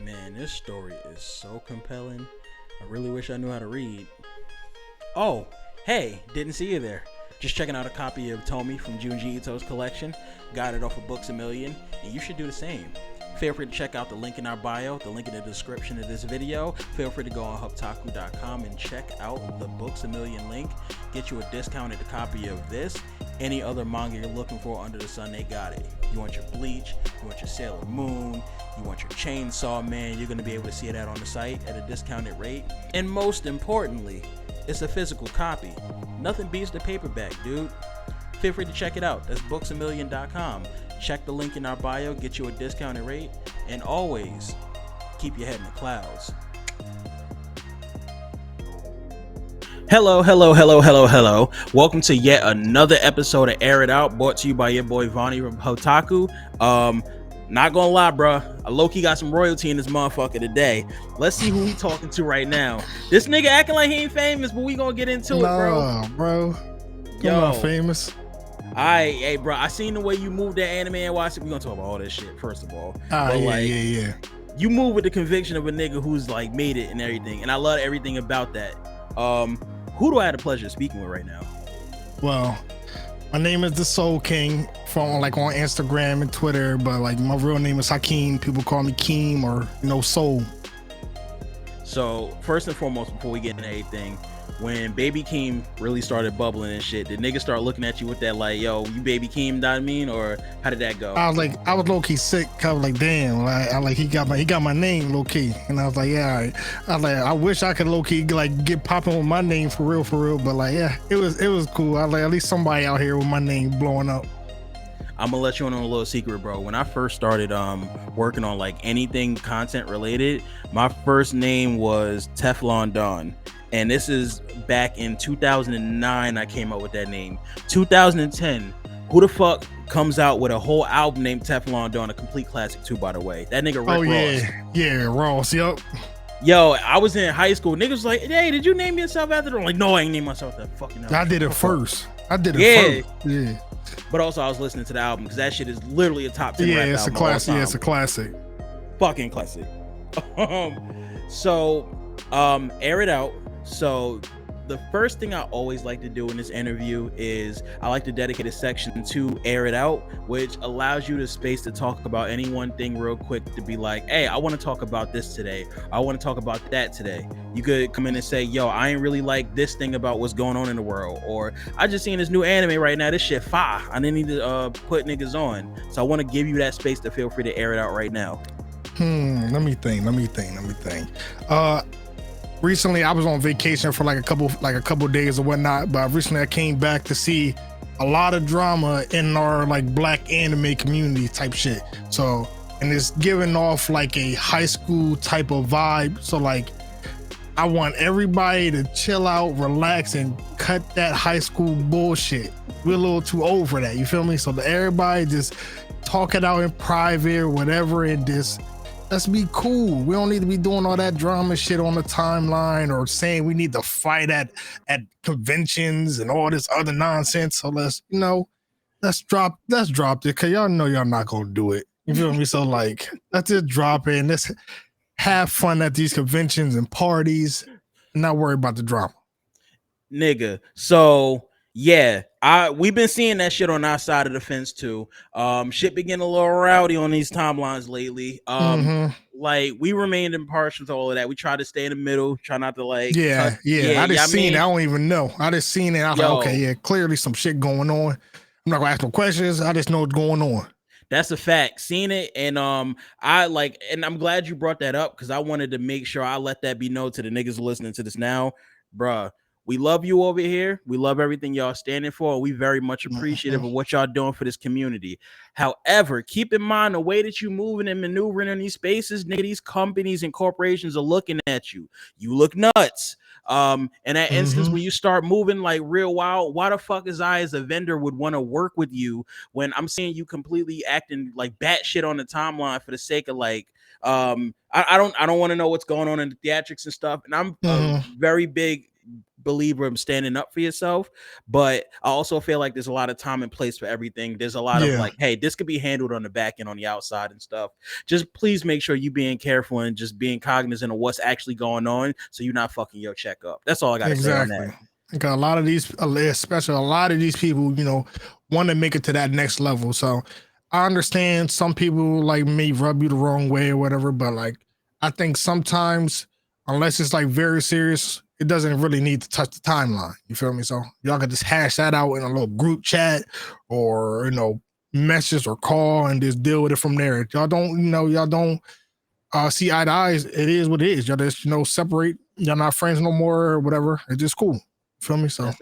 Man, this story is so compelling. I really wish I knew how to read. Oh, hey, didn't see you there. Just checking out a copy of Tomy from Junji Ito's collection. Got it off of Books A Million, and you should do the same. Feel free to check out the link in our bio, the link in the description of this video. Feel free to go on hubtaku.com and check out the Books A Million link. Get you a discounted copy of this. Any other manga you're looking for under the sun, they got it. You want your Bleach, you want your Sailor Moon, you want your Chainsaw Man, you're going to be able to see that on the site at a discounted rate. And most importantly, it's a physical copy. Nothing beats the paperback, dude. Feel free to check it out. That's booksamillion.com. Check the link in our bio, get you a discounted rate, and always keep your head in the clouds. Hello. Welcome to yet another episode of Air It Out, brought to you by your boy Vonnie from Hotaku. Not gonna lie, bro. I low-key got some royalty in this motherfucker today. Let's see who he talking to right now. This nigga acting like he ain't famous, but we gonna get into it, bro. Yo, not famous. Hey, bro. I seen the way you moved that anime and watched it. We gonna talk about all this shit first of all. Yeah. You move with the conviction of a nigga who's like made it and everything, and I love everything about that. Who do I have the pleasure of speaking with right now? Well, my name is the Soul King from on Instagram and Twitter, but like my real name is Hakeem. People call me Keem or Soul. So first and foremost, before we get into anything, when Baby Keem really started bubbling and shit, did niggas start looking at you with that like, yo, you Baby Keem, know what I mean? Or how did that go? I was low key sick. I was like, damn, he got my name low key, and I was like, yeah, all right. I was like, I wish I could low key like get popping with my name for real, but like, yeah, it was cool. I was like, at least somebody out here with my name blowing up. I'm gonna let you in on a little secret, bro. When I first started working on like anything content related, my first name was Teflon Don. And this is back in 2009 I came up with that name. 2010, who the fuck comes out with a whole album named Teflon Don, a complete classic too, by the way. That nigga Rick Ross. Yeah, Ross, yup. Yo, I was in high school. Niggas was like, hey, did you name yourself after them? I'm like, no, I ain't named myself that fucking album. I did it first. Yeah. But also I was listening to the album because that shit is literally a top 10 rap album. It's a classic. Yeah, it's a classic. Fucking classic. Air It Out. So the first thing I always like to do in this interview is I like to dedicate a section to Air It Out, which allows you the space to talk about any one thing real quick, to be like, hey, I want to talk about this today. I want to talk about that today. You could come in and say, yo, I ain't really like this thing about what's going on in the world, or I just seen this new anime right now, this shit fire. I didn't need to put niggas on. So I want to give you that space to feel free to air it out right now. Let me think. Recently I was on vacation for like a couple days or whatnot, but recently I came back to see a lot of drama in our like black anime community type shit. So, and it's giving off like a high school type of vibe. So like, I want everybody to chill out, relax, and cut that high school bullshit. We're a little too old for that. You feel me? So everybody just talk it out in private or whatever, and just let's be cool. We don't need to be doing all that drama shit on the timeline or saying we need to fight at conventions and all this other nonsense. So let's drop it, because y'all know y'all not gonna do it. You feel me? So like, let's just drop it and let's have fun at these conventions and parties and not worry about the drama. Nigga. So yeah, we've been seeing that shit on our side of the fence too. Shit been getting a little rowdy on these timelines lately. Like we remained impartial to all of that. We try to stay in the middle, try not to like. I just seen it. I don't even know. I just seen it. I was like, okay, yeah, clearly some shit going on. I'm not gonna ask no questions. I just know what's going on. That's a fact. Seen it, and and I'm glad you brought that up because I wanted to make sure I let that be known to the niggas listening to this now, bruh. We love you over here. We love everything y'all standing for. We very much appreciative of what y'all doing for this community. However, keep in mind the way that you moving and maneuvering in these spaces, nigga, these companies and corporations are looking at you. You look nuts. In that instance, when you start moving like real wild, why the fuck is I as a vendor would want to work with you when I'm seeing you completely acting like batshit on the timeline for the sake of like, I don't want to know what's going on in the theatrics and stuff. And I'm a very big believer of standing up for yourself, but I also feel like there's a lot of time and place for everything. There's a lot of Yeah, like, hey, this could be handled on the back end, on the outside and stuff. Just please make sure you being careful and just being cognizant of what's actually going on, so you're not fucking your check up. That's all I got to say on that. exactly. Because a lot of these, especially a lot of these people, want to make it to that next level. So I understand some people like may rub you the wrong way or whatever, but like I think sometimes, unless it's like very serious, it doesn't really need to touch the timeline. You feel me? So y'all can just hash that out in a little group chat or message or call and just deal with it from there. If y'all don't, y'all don't see eye to eyes, it is what it is. Y'all just separate. Y'all not friends no more or whatever. It's just cool. Feel me? So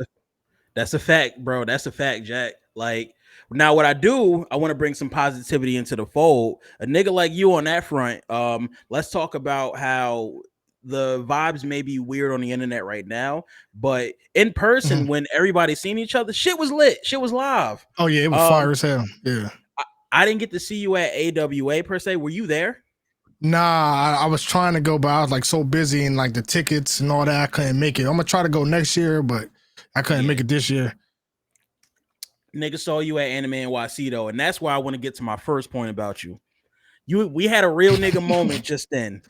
That's a fact, bro. That's a fact, Jack. Like, now what I do, I want to bring some positivity into the fold. A nigga like you on that front, let's talk about how the vibes may be weird on the internet right now, but in person, when everybody's seeing each other, shit was lit. Shit was live. oh yeah, it was fire as hell. Yeah. I didn't get to see you at AWA per se. Were you there? Nah, I was trying to go, but I was like so busy and like the tickets and all that, I couldn't make it. I'm gonna try to go next year, but I couldn't make it this year. Nigga saw you at Anime NYC though, and that's why I want to get to my first point about you. We had a real nigga moment just then.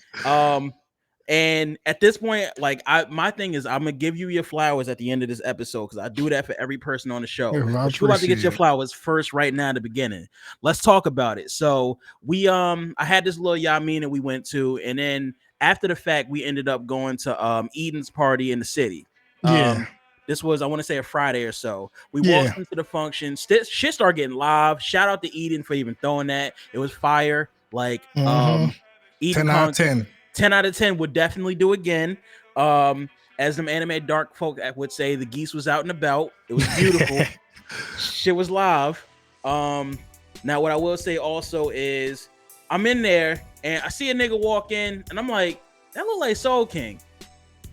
And at this point, like my thing is, I'm gonna give you your flowers at the end of this episode because I do that for every person on the show. Yeah, but you're about to get your flowers first right now at the beginning. Let's talk about it. So I had this little Yamin that we went to, and then after the fact, we ended up going to Eden's party in the city. Yeah. This was, I want to say, a Friday or so. We walked into the function. Shit started getting live. Shout out to Eden for even throwing that. It was fire. Like, Eden 10 out of 10. 10 out of 10 would definitely do again. As them anime dark folk would say, the geese was out and about. It was beautiful. Shit was live. Now, what I will say also is I'm in there and I see a nigga walk in and I'm like, that look like Soul King.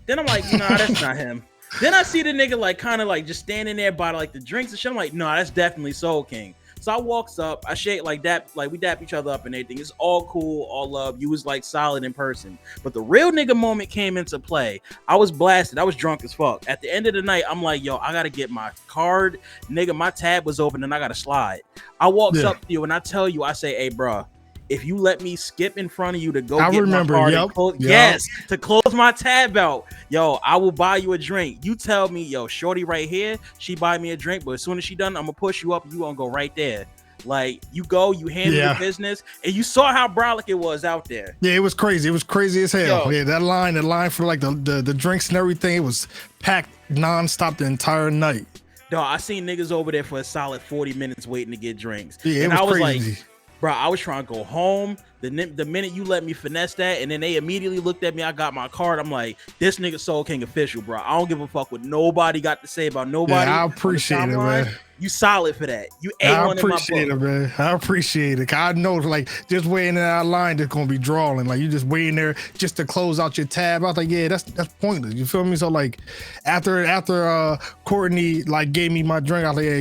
Then I'm like, nah, that's not him. Then I see the nigga like kind of like just standing there by like the drinks and shit. I'm like, no, that's definitely Soul King. So I walks up, I shake like that, like we dap each other up and everything. It's all cool, all love. You was like solid in person. But the real nigga moment came into play. I was blasted. I was drunk as fuck. At the end of the night, I'm like, yo, I gotta get my card. Nigga, my tab was open and I gotta slide. I walks up to you and I tell you, I say, hey, bro, if you let me skip in front of you to go get my card and close, yes, to close my tab out, yo, I will buy you a drink. You tell me, yo, shorty right here, she buy me a drink, but as soon as she done, I'm gonna push you up and you gonna go right there. Like, you go, you handle your business, and you saw how brolic it was out there. Yeah, it was crazy. It was crazy as hell. Yo, yeah, the line for like the drinks and everything, it was packed nonstop the entire night. Dog, I seen niggas over there for a solid 40 minutes waiting to get drinks. Yeah, and it was I was crazy. Like, bro, I was trying to go home. The minute you let me finesse that, and then they immediately looked at me, I got my card. I'm like, this nigga Soul King official, bro. I don't give a fuck what nobody got to say about nobody. Yeah, I appreciate it, man. You solid for that. You A1 I appreciate it, man. I appreciate it. I know, like, just waiting in that line, that's gonna be drawing. Like, you just waiting there just to close out your tab. I was like, yeah, that's pointless. You feel me? So like, after Courtney like gave me my drink, I was like, yeah,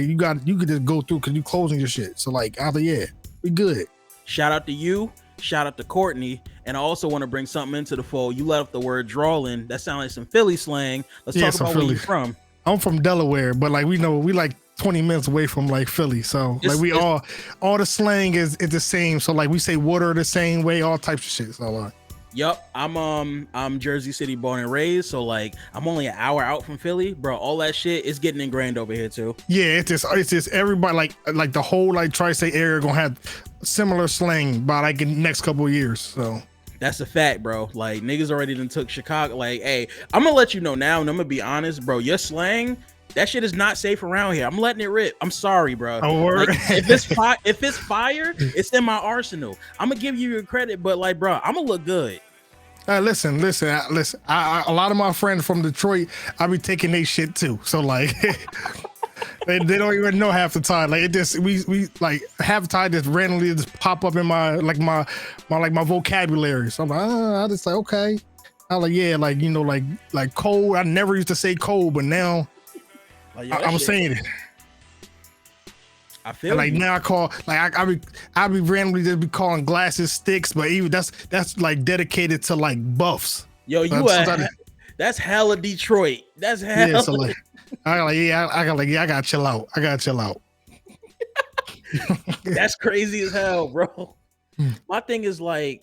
you could just go through because you closing your shit. So like, I was like, yeah, we good. Shout out to you. Shout out to Courtney. And I also want to bring something into the fold. You let up the word drawling. That sounds like some Philly slang. Let's talk about where you're from. I'm from Delaware, but like we like 20 minutes away from like Philly. So like all the slang is the same. So like we say water the same way, all types of shit. So Yep, I'm Jersey City born and raised, so like I'm only an hour out from Philly, bro. All that shit is getting ingrained over here too. Yeah, it's just everybody like the whole like tri-state area gonna have similar slang by like in the next couple of years. So that's a fact, bro. Like niggas already done took Chicago. Like, hey, I'm gonna let you know now, and I'm gonna be honest, bro. Your slang, that shit is not safe around here. I'm letting it rip. I'm sorry, bro. Like, if it's fire, it's in my arsenal. I'm gonna give you your credit, but like, bro, I'm gonna look good. Listen. I a lot of my friends from Detroit, I be taking their shit too. So like, they don't even know half the time. Like it just we like half the time just randomly just pop up in my vocabulary. So I'm like, I just like okay. I'm like yeah, like you know like cold. I never used to say cold, but now I'm saying it. I feel like you. Now I call like I be randomly just be calling glasses sticks, but even that's like dedicated to like buffs. Yo, That's hella Detroit. That's Yeah, hella. so like I gotta chill out. I gotta chill out. That's crazy as hell, bro. Hmm. My thing is like,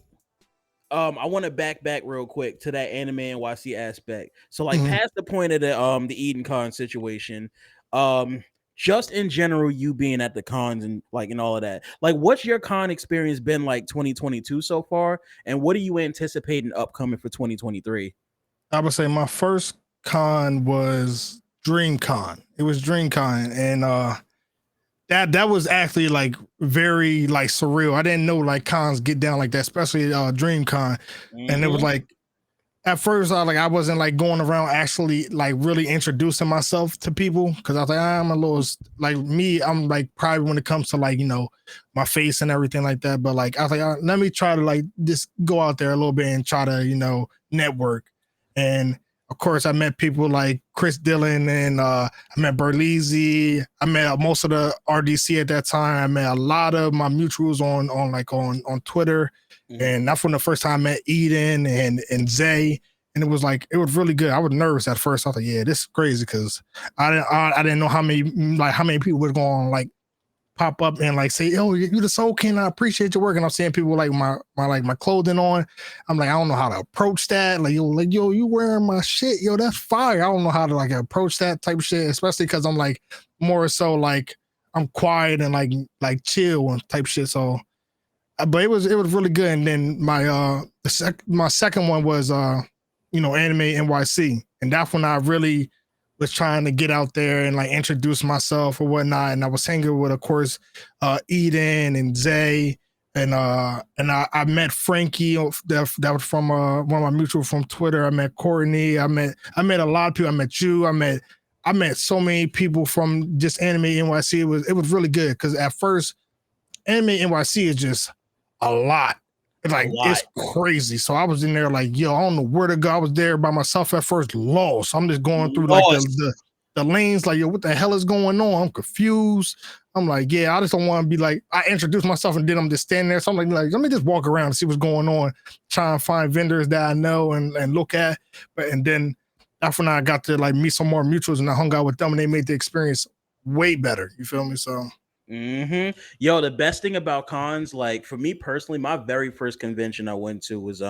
I want to back real quick to that anime NYC aspect. So like Mhm. past the point of the Eden Con situation, um, just in general, you being at the cons and like and all of that. Like, what's your con experience been like 2022 so far, and what are you anticipating upcoming for 2023? I would say my first con was DreamCon. It was DreamCon, and that was actually like very like surreal. I didn't know like cons get down like that, especially DreamCon. And it was Mm-hmm. like at first I wasn't like going around actually like really introducing myself to people because I was like, I'm a little like me, I'm like private when it comes to like, my face and everything like that. But like I was like, let me try to like just go out there a little bit and try to, network. And of course I met people like Chris Dillon and I met Berlizzi. I met most of the RDC at that time. I met a lot of my mutuals on Twitter. Mm-hmm. And that's when the first time I met Eden and Zay. And it was really good. I was nervous at first. I was like, yeah, this is crazy because I didn't know how many people was going to like pop up and like say, oh, you the Soul King. I appreciate your work. And I'm seeing people like my clothing on. I'm like, I don't know how to approach that. Like, yo, you wearing my shit. Yo, that's fire. I don't know how to like approach that type of shit, especially because I'm like more so like I'm quiet and like chill and type shit. So but it was really good. And then my second one was Anime NYC, and that's when I really was trying to get out there and like introduce myself or whatnot. And I was hanging with, of course, Eden and Zay, and I met Frankie that was from one of my mutual from Twitter. I met Courtney. I met a lot of people. I met you. I met so many people from just Anime NYC. It was really good because at first Anime NYC is just a lot. A Like lot. it's crazy. So I was in there like, yo, I don't know where to go. I was there by myself at first, lost. I'm just going through like Lost. the lanes, like, yo, what the hell is going on? I'm confused. I'm like, yeah, I just don't want to be like, I introduced myself and then I'm just standing there. So I'm like, let me just walk around and see what's going on, try and find vendors that I know and look at. And then that's when I got to like meet some more mutuals and I hung out with them and they made the experience way better. You feel me? So Mm-hmm. Yo, the best thing about cons, like for me personally, my very first convention I went to was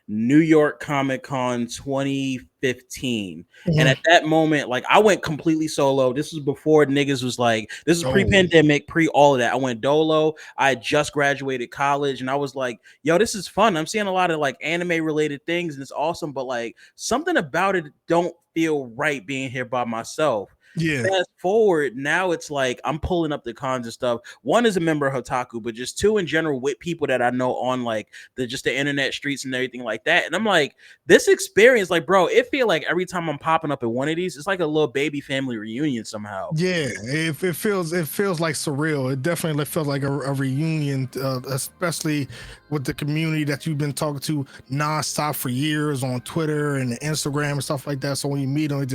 New York Comic Con 2015. And at mhm. that moment, like I went completely solo. This was before niggas was like, this is Oh pre-pandemic, pre all of that. I went dolo. I had just graduated college and I was like, yo, this is fun. I'm seeing a lot of like anime related things and it's awesome, but like something about it don't feel right being here by myself. yeah. Fast forward, now it's like I'm pulling up the cons and stuff. One is a member of Hotaku, but just two in general with people that I know on like the internet streets and everything like that. And I'm like, this experience, like, bro, it feel like every time I'm popping up at one of these, it's like a little baby family reunion somehow. Yeah, it feels like surreal. It definitely feels like a reunion, especially with the community that you've been talking to nonstop for years on Twitter and Instagram and stuff like that. So when you meet them,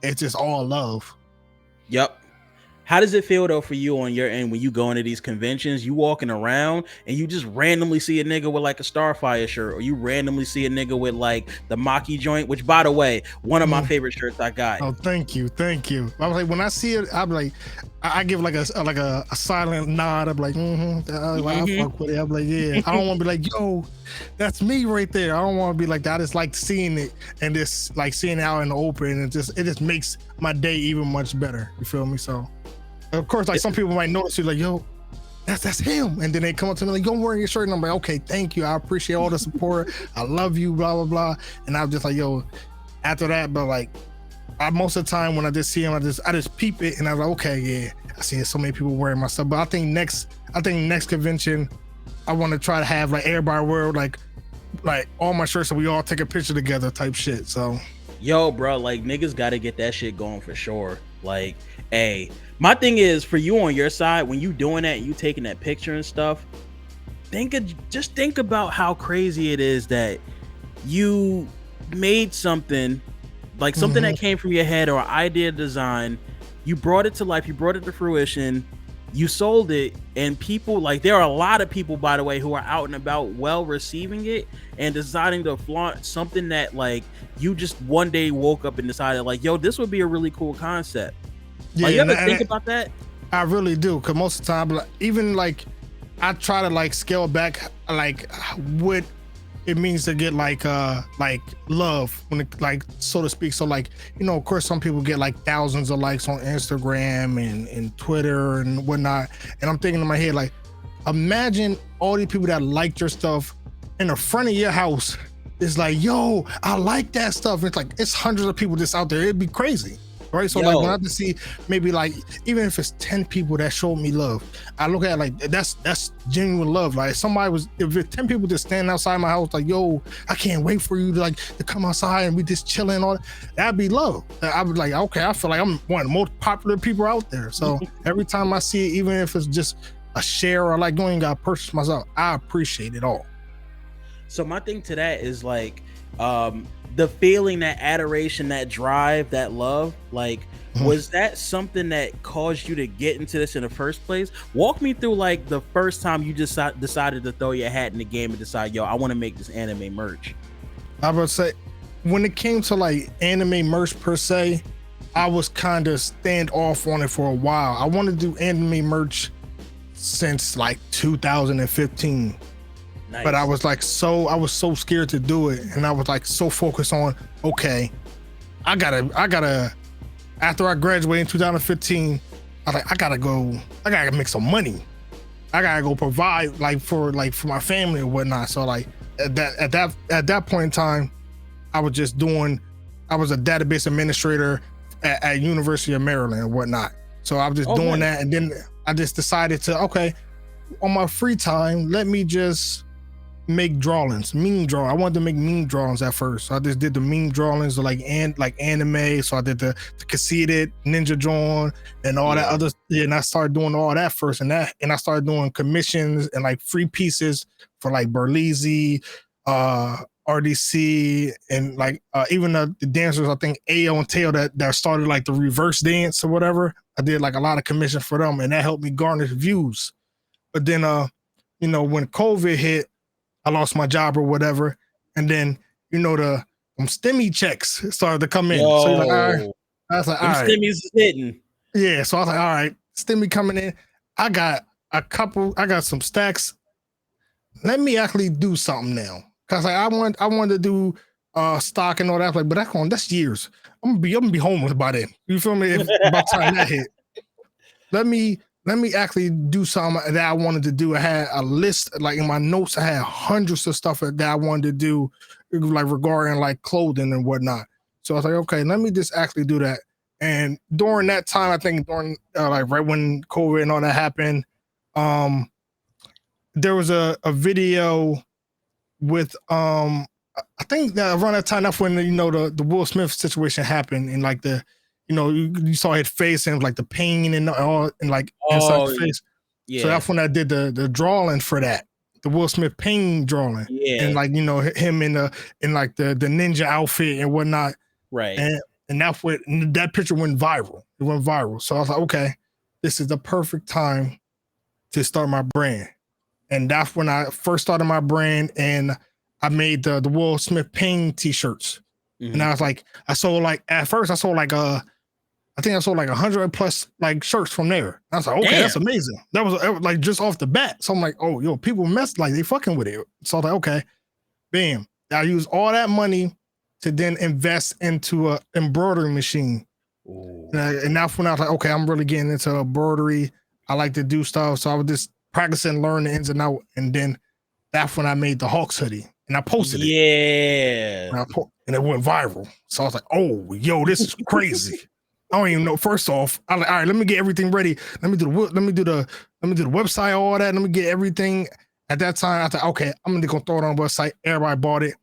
it's just all love. Yep. How does it feel though for you on your end when you go into these conventions, you walking around and you just randomly see a nigga with like a Starfire shirt, or you randomly see a nigga with like the Maki joint, which by the way, one of my Mm. favorite shirts I got. Oh, thank you. I was like, when I see it, I'm like, I give like a silent nod. I'm like, I Mhm. fuck with it. I'm like, yeah. I don't want to be like, yo, that's me right there. I don't want to be like that. I just like seeing it and just like seeing it out in the open, and it just makes my day even much better. You feel me? So, of course, like some people might notice you, like, yo, that's him, and then they come up to me like, "Yo, I'm wearing your shirt," and I'm like, "Okay, thank you. I appreciate all the support. I love you." Blah blah blah. And I'm just like, yo. After that, but like. Most of the time when I just see him, I just peep it and I was like, okay, yeah, I see so many people wearing my stuff. But I think next convention, I want to try to have like everybody wear like all my shirts so we all take a picture together type shit. So Yo, bro, like niggas got to get that shit going for sure. Like, hey, my thing is for you on your side when you doing that, and you taking that picture and stuff. Just think about how crazy it is that you made something like something that came from your head or idea design. You brought it to life. You brought it to fruition. you sold it, and people, like, there are a lot of people, by the way, who are out and about well receiving it and deciding to flaunt something that, like, you just one day woke up and decided, like, yo, this would be a really cool concept. Like, you Yeah, ever think about that? I really do, because most of the time, like, even like I try to like scale back like what it means to get like love when it, like, so to speak. So like, you know, of course some people get like thousands of likes on Instagram and Twitter and whatnot. And I'm thinking in my head, like, imagine all these people that liked your stuff in the front of your house. It's like, yo, I like that stuff. It's like, it's hundreds of people just out there. It'd be crazy. Right. So like, when I have to see maybe like, even if it's 10 people that showed me love, I look at it like that's genuine love. Like, somebody was, if it's 10 people just standing outside my house, like, yo, I can't wait for you to like to come outside and we just chilling and all that, that'd be love. I would like, okay, I feel like I'm one of the most popular people out there. So every time I see it, even if it's just a share or like going got purchase myself, I appreciate it all. So my thing to that is like, the feeling, that adoration, that drive, that love, like, was that something that caused you to get into this in the first place? Walk me through like the first time you just decided to throw your hat in the game and decide, yo, I want to make this anime merch. I would say when it came to like anime merch per se, I was kind of stand off on it for a while. I wanted to do anime merch since like 2015. Nice. But I was so scared to do it, and I was like so focused on, okay, I gotta after I graduated in 2015, I was like, I gotta make some money. I gotta go provide for my family or whatnot. So like at that point in time, I was a database administrator at University of Maryland and whatnot. So I was just doing that, and then I just decided to, okay, on my free time, let me just make drawings, meme draw. I wanted to make meme drawings at first. So I just did the meme drawings of like anime. So I did the conceited ninja drawing and all that other. Yeah, and I started doing all that first, and I started doing commissions and like free pieces for like Berlizzi, RDC, and like even the dancers. I think AO and Tail that started like the reverse dance or whatever. I did like a lot of commissions for them, and that helped me garnish views. But then you know, when COVID hit, I lost my job or whatever, and then, you know, the stimmy checks started to come in. So you're like, all right. I was like, all right, stimmies is hitting. Yeah, so I was like, all right, stimmy coming in. I got some stacks. Let me actually do something now, cause like I wanted to do stock and all that, like, but that's years. I'm gonna be homeless by then. You feel me? If by the time that hit, let me actually do something that I wanted to do. I had a list, like in my notes, I had hundreds of stuff that I wanted to do, like regarding like clothing and whatnot. So I was like, okay, let me just actually do that. And during that time, I think during like right when COVID and all that happened, there was a video with I think that around that time, that's when, you know, the Will Smith situation happened, and like the, you know, you saw his face and like the pain and all, and like inside the face. Yeah. So that's when I did the drawing for that, the Will Smith pain drawing. Yeah. And like, you know, him in like the ninja outfit and whatnot. Right. And that's what, that picture went viral. It went viral. So I was like, okay, this is the perfect time to start my brand. And that's when I first started my brand, and I made the Will Smith pain t-shirts. Mm-hmm. And I was like, at first I sold like I think I sold like 100 plus like shirts from there. I was like, okay, damn, that's amazing. That was like just off the bat. So I'm like, oh, yo, people mess, like they fucking with it. So I was like, okay, bam. I used all that money to then invest into a embroidery machine. And that's when I was like, okay, I'm really getting into embroidery. I like to do stuff. So I was just practicing, learn the ins and out. And then that's when I made the Hawks hoodie, and I posted it. Yeah. And it went viral. So I was like, oh, yo, this is crazy. I don't even know. First off, I'm like, all right, let me get everything ready. Let me do the website, all that. Let me get everything. At that time, I thought, okay, I'm gonna throw it on the website. Everybody bought it.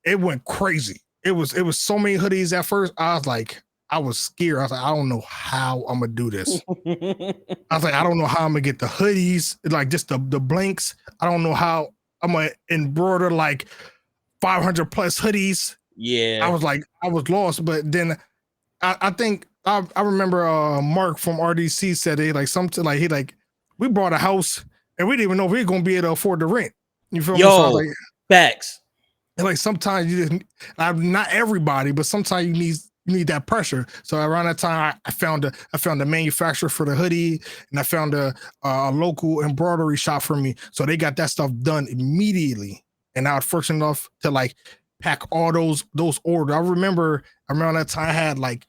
It went crazy. It was so many hoodies at first. I was scared. I was like, I don't know how I'm gonna do this. I was like, I don't know how I'm gonna get the hoodies, like just the blanks. I don't know how I'm gonna embroider like 500 plus hoodies. Yeah. I was lost, but then I think I remember Mark from RDC said it like something like he like we bought a house and we didn't even know if we were gonna be able to afford the rent. You feel me? So I was Yo, like, facts. and like sometimes you just not everybody, but sometimes you need that pressure. So around that time, I found a manufacturer for the hoodie, and I found a local embroidery shop for me. So they got that stuff done immediately, and I was fortunate enough to like pack all those orders. I remember around that time I had like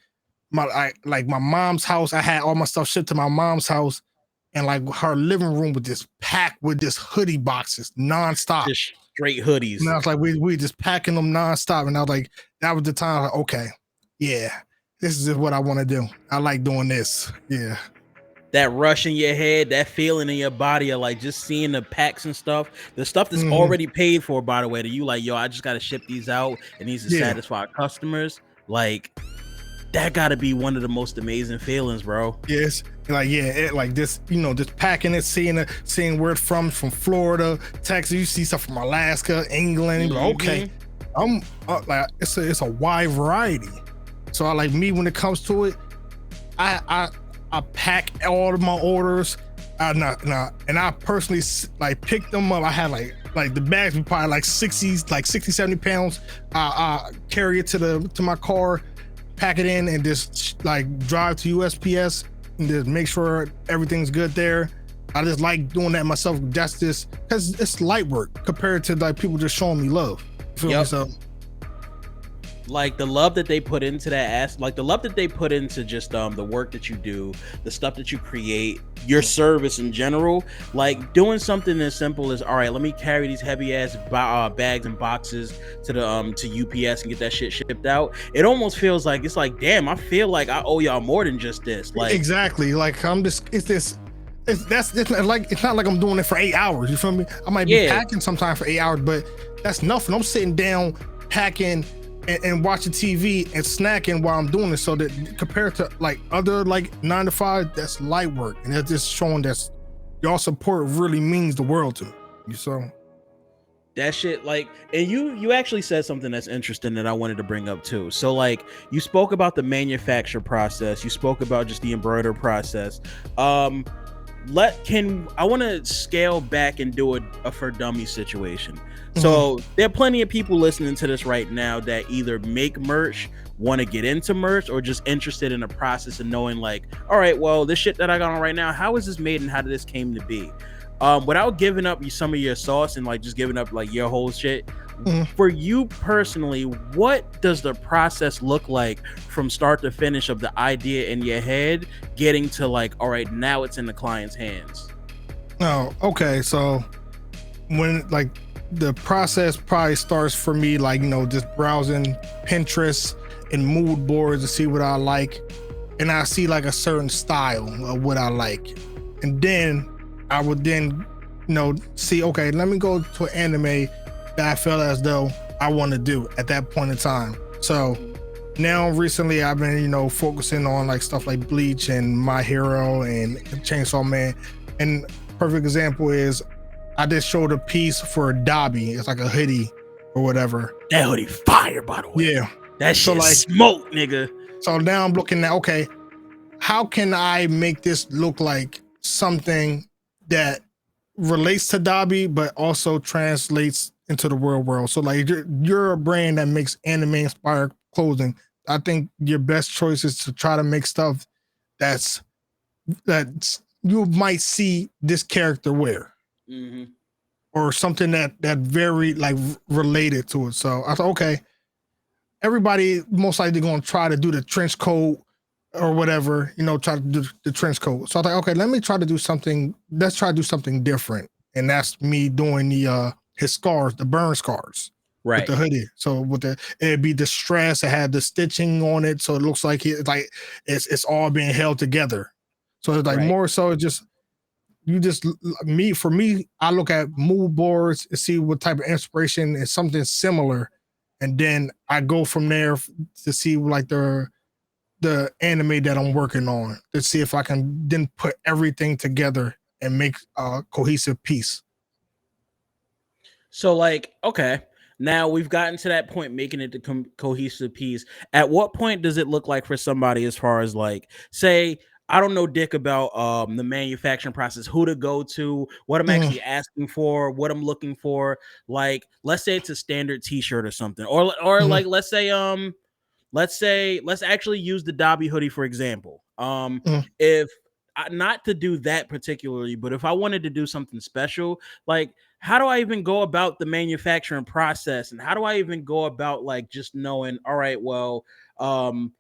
my mom's house. I had all my stuff shipped to my mom's house, and like her living room was just packed with just hoodie boxes nonstop. Just straight And I hoodies. was like, we just packing them nonstop. And I was like, that was the time. Like, okay, yeah, this is what I want to do. I like doing this. Yeah. That rush in your head, that feeling in your body of like just seeing the packs and stuff, the stuff that's Mm-hmm. already paid for, by the way, that you like, yo, I just got to ship these out. It needs to Yeah. satisfy customers. Like, that got to be one of the most amazing feelings, bro. Yes. Like, yeah, like this, just packing it, seeing where it's from Florida, Texas. You see stuff from Alaska, England. And like, okay, I'm like, it's a wide variety. So I like me when it comes to it. I pack all of my orders. And I personally like picked them up. I had like the bags were probably like 60-70 pounds. I carry it to my car, pack it in, and just like drive to USPS and just make sure everything's good there. I just like doing that myself. That's just because it's light work compared to like people just showing me love. You feel me? So like the love that they put into that ass, like the love that they put into just the work that you do, the stuff that you create, your service in general, like doing something as simple as, all right, let me carry these heavy ass bags and boxes to the to UPS and get that shit shipped out. It almost feels like, it's like, damn, I feel like I owe y'all more than just this. Like, exactly, like I'm just it's not like I'm doing it for 8 hours. You feel me? I might be packing sometime for 8 hours, but that's nothing. I'm sitting down packing and watching TV and snacking while I'm doing it. So that compared to like other like 9 to 5, that's light work, and that's just showing that y'all support really means the world to me. So that shit, like, and you actually said something that's interesting that I wanted to bring up too. So like, you spoke about the manufacture process, you spoke about just the embroider process. I want to scale back and do a for dummy situation. So there are plenty of people listening to this right now that either make merch, want to get into merch, or just interested in the process and knowing like, all right, well, this shit that I got on right now, how is this made and how did this came to be? Without giving up some of your sauce and like just giving up like your whole shit, for you personally, what does the process look like from start to finish of the idea in your head getting to like, all right, now it's in the client's hands? Oh, okay. So when like the process probably starts for me, like, just browsing Pinterest and mood boards to see what I like. And I see like a certain style of what I like. And then I would then, see, okay, let me go to an anime that I felt as though I want to do at that point in time. So now recently I've been, focusing on like stuff like Bleach and My Hero and Chainsaw Man. And perfect example is I just showed a piece for Dabi. It's like a hoodie or whatever. That hoodie fire, by the way. Yeah. That shit So like smoke, nigga. So now I'm looking at, okay, how can I make this look like something that relates to Dabi, but also translates into the real world? So like you're a brand that makes anime inspired clothing. I think your best choice is to try to make stuff that you might see this character wear. Or something that very like related to it. So I thought, okay, everybody most likely going to try to do the trench coat or whatever, try to do the trench coat. So I thought, okay, let me try to do something. Let's try to do something different, and that's me doing the his scars, the burn scars, right, with the hoodie. So it'd be distressed. It had the stitching on it, so it looks like it's all being held together. So it's like more so just. For me, I look at mood boards and see what type of inspiration is something similar, and then I go from there to see like the anime that I'm working on to see if I can then put everything together and make a cohesive piece. So like, okay, Now we've gotten to that point, making it the cohesive piece. At what point does it look like for somebody, as far as like, say, I don't know dick about the manufacturing process, who to go to, what I'm Mm, actually asking for, what I'm looking for. Like, let's say it's a standard T-shirt or something, or mhm, like let's actually use the Dabi hoodie for example. mhm. If not to do that particularly, but if I wanted to do something special, like how do I even go about the manufacturing process, and how do I even go about like just knowing, all right, well, um,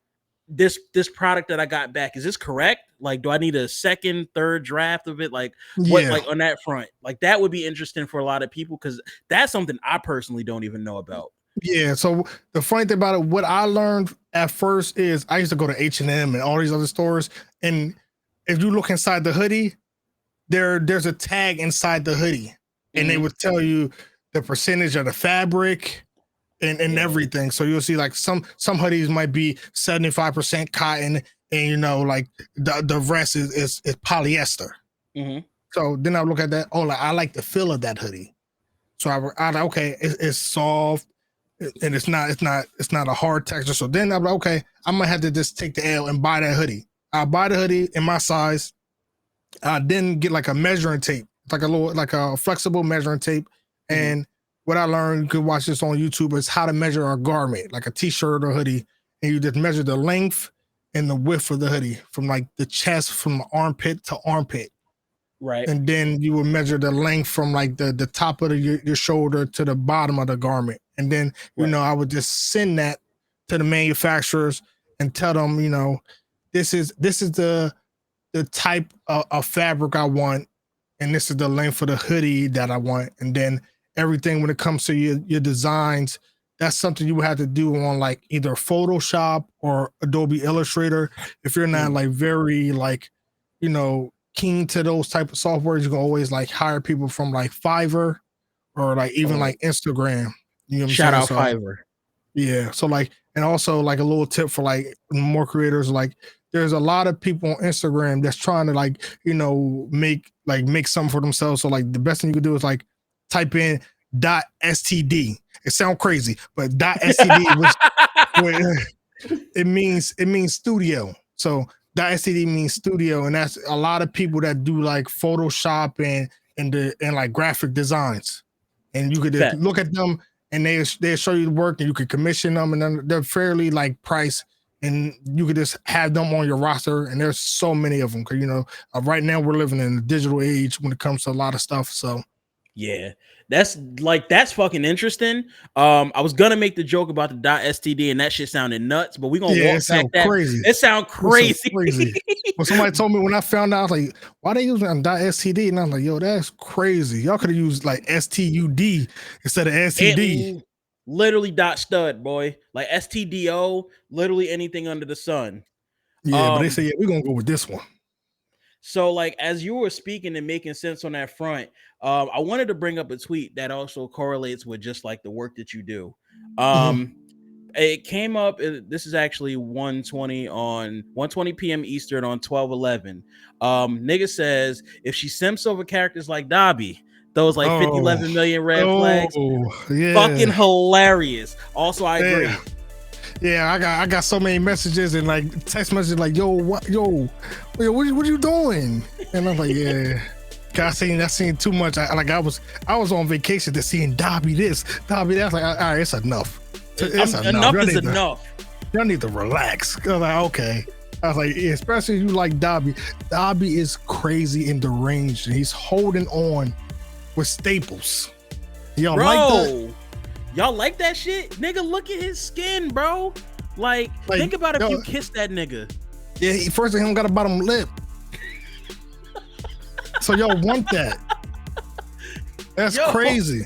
this product that I got back, is this correct? Like, do I need a second, third draft of it? Like, what, Yeah, like on that front, like that would be interesting for a lot of people because that's something I personally don't even know about. yeah. So the funny thing about it, what I learned at first is I used to go to H&M and all these other stores, and if you look inside the hoodie, there's a tag inside the hoodie, and they Hmm. would tell you the percentage of the fabric and Yeah. everything. So you'll see like some hoodies might be 75% cotton, and like the rest is polyester. Hmm. So then I look at that. Oh, like I like the feel of that hoodie. So I like, okay, it's soft and it's not a hard texture. So then I'm like, okay, I might have to just take the L and buy that hoodie. I buy the hoodie in my size. I then get like a measuring tape, like a flexible measuring tape. Hmm. And what I learned, you could watch this on YouTube, is how to measure a garment, like a t-shirt or hoodie. And you just measure the length and the width of the hoodie from like the chest, from armpit to armpit. Right. And then you would measure the length from like the top of your shoulder to the bottom of the garment. And then, Right. I would just send that to the manufacturers and tell them, this is the type of fabric I want, and this is the length of the hoodie that I want. And then everything when it comes to your designs, that's something you would have to do on like either Photoshop or Adobe Illustrator. If you're not Mm. like very like, keen to those type of softwares, you can always like hire people from like Fiverr or like even Oh, like Instagram. You know what I'm shout saying? out So Fiverr. yeah. So like, and also like a little tip for like more creators, like there's a lot of people on Instagram that's trying to like, make something for themselves. So like the best thing you could do is like type in .std. It sounds crazy, but .std, which it means studio. So .std means studio, and that's a lot of people that do like Photoshop and like graphic designs. And you could just Facts. look at them, and they'll show you the work, and you could commission them, and then they're fairly like priced, and you could just have them on your roster. And there's so many of them because right now we're living in a digital age when it comes to a lot of stuff. So Yeah, that's fucking interesting. I was gonna make the joke about the .std and that shit sounded nuts, but we gonna yeah, it walk back sounds that. crazy. It sound It's so crazy. crazy. When somebody told me, when I found out, I was like, why they using .std? And I was like, yo, that's crazy. Y'all could have used like STUD instead of STD. It literally dot stud, boy. Like stdo, literally anything under the sun. Yeah, but they Um, say, yeah, we're gonna go with this one. so like as you were speaking and making sense on that front, I wanted to bring up a tweet that also correlates with just like the work that you do. Mhm. Um, it came up. This is actually 1:20 p.m. Eastern on 12/11. Nigga says if she simps over characters like Dabi, those like 50, Oh, 11 million red flags, oh, yeah, fucking hilarious. Also, I yeah, agree. yeah. I got so many messages and like text messages like, what you doing? And I'm like, yeah. 'Cause I seen too much. I was on vacation to seeing Dabi this, Dabi that. I was like, all right, it's enough. It's enough. Enough is enough. Y'all need to relax. I was like, okay. I was like, yeah, especially if you like Dabi. Dabi is crazy and deranged, and he's holding on with staples. Y'all like that? Bro, y'all like that shit? Nigga, look at his skin, bro. Like think about if yo, you kiss that nigga. yeah, first he don't got a bottom lip. So y'all want that. That's Yo. crazy.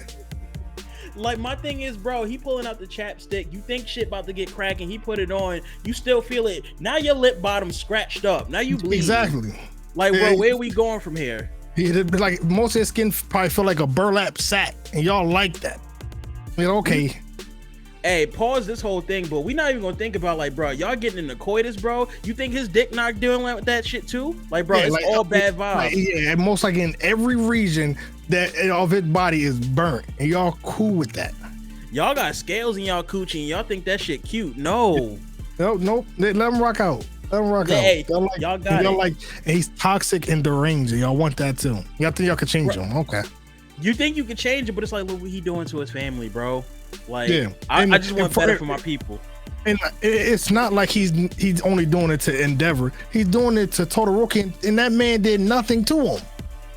Like my thing is, bro, he pulling out the chapstick. You think shit about to get cracking. He put it on. You still feel it. Now your lip bottom scratched up. Now you bleed. Exactly. Like, Yeah, bro, where are we going from here? like most of his skin probably feel like a burlap sack, and y'all like that. Okay. Hey, pause this whole thing, but we not even gonna think about like, bro, y'all getting in the coitus, bro. You think his dick not doing with that shit too? Like, bro, Yeah, it's like, all bad vibes. like, yeah, most like in every region that of his body is burnt, and y'all cool with that. Y'all got scales in y'all coochie and y'all think that shit cute. No. Nope. Let him rock out. Let him rock Hey, out. y'all got y'all it. like, and he's toxic and deranged. Y'all want that too. Y'all think y'all can change him? Okay. You think you can change it, but it's like, look what he doing to his family, bro. Like, Yeah. I just want better for my people. And it's not like he's only doing it to Endeavor. He's doing it to Todoroki, and that man did nothing to him.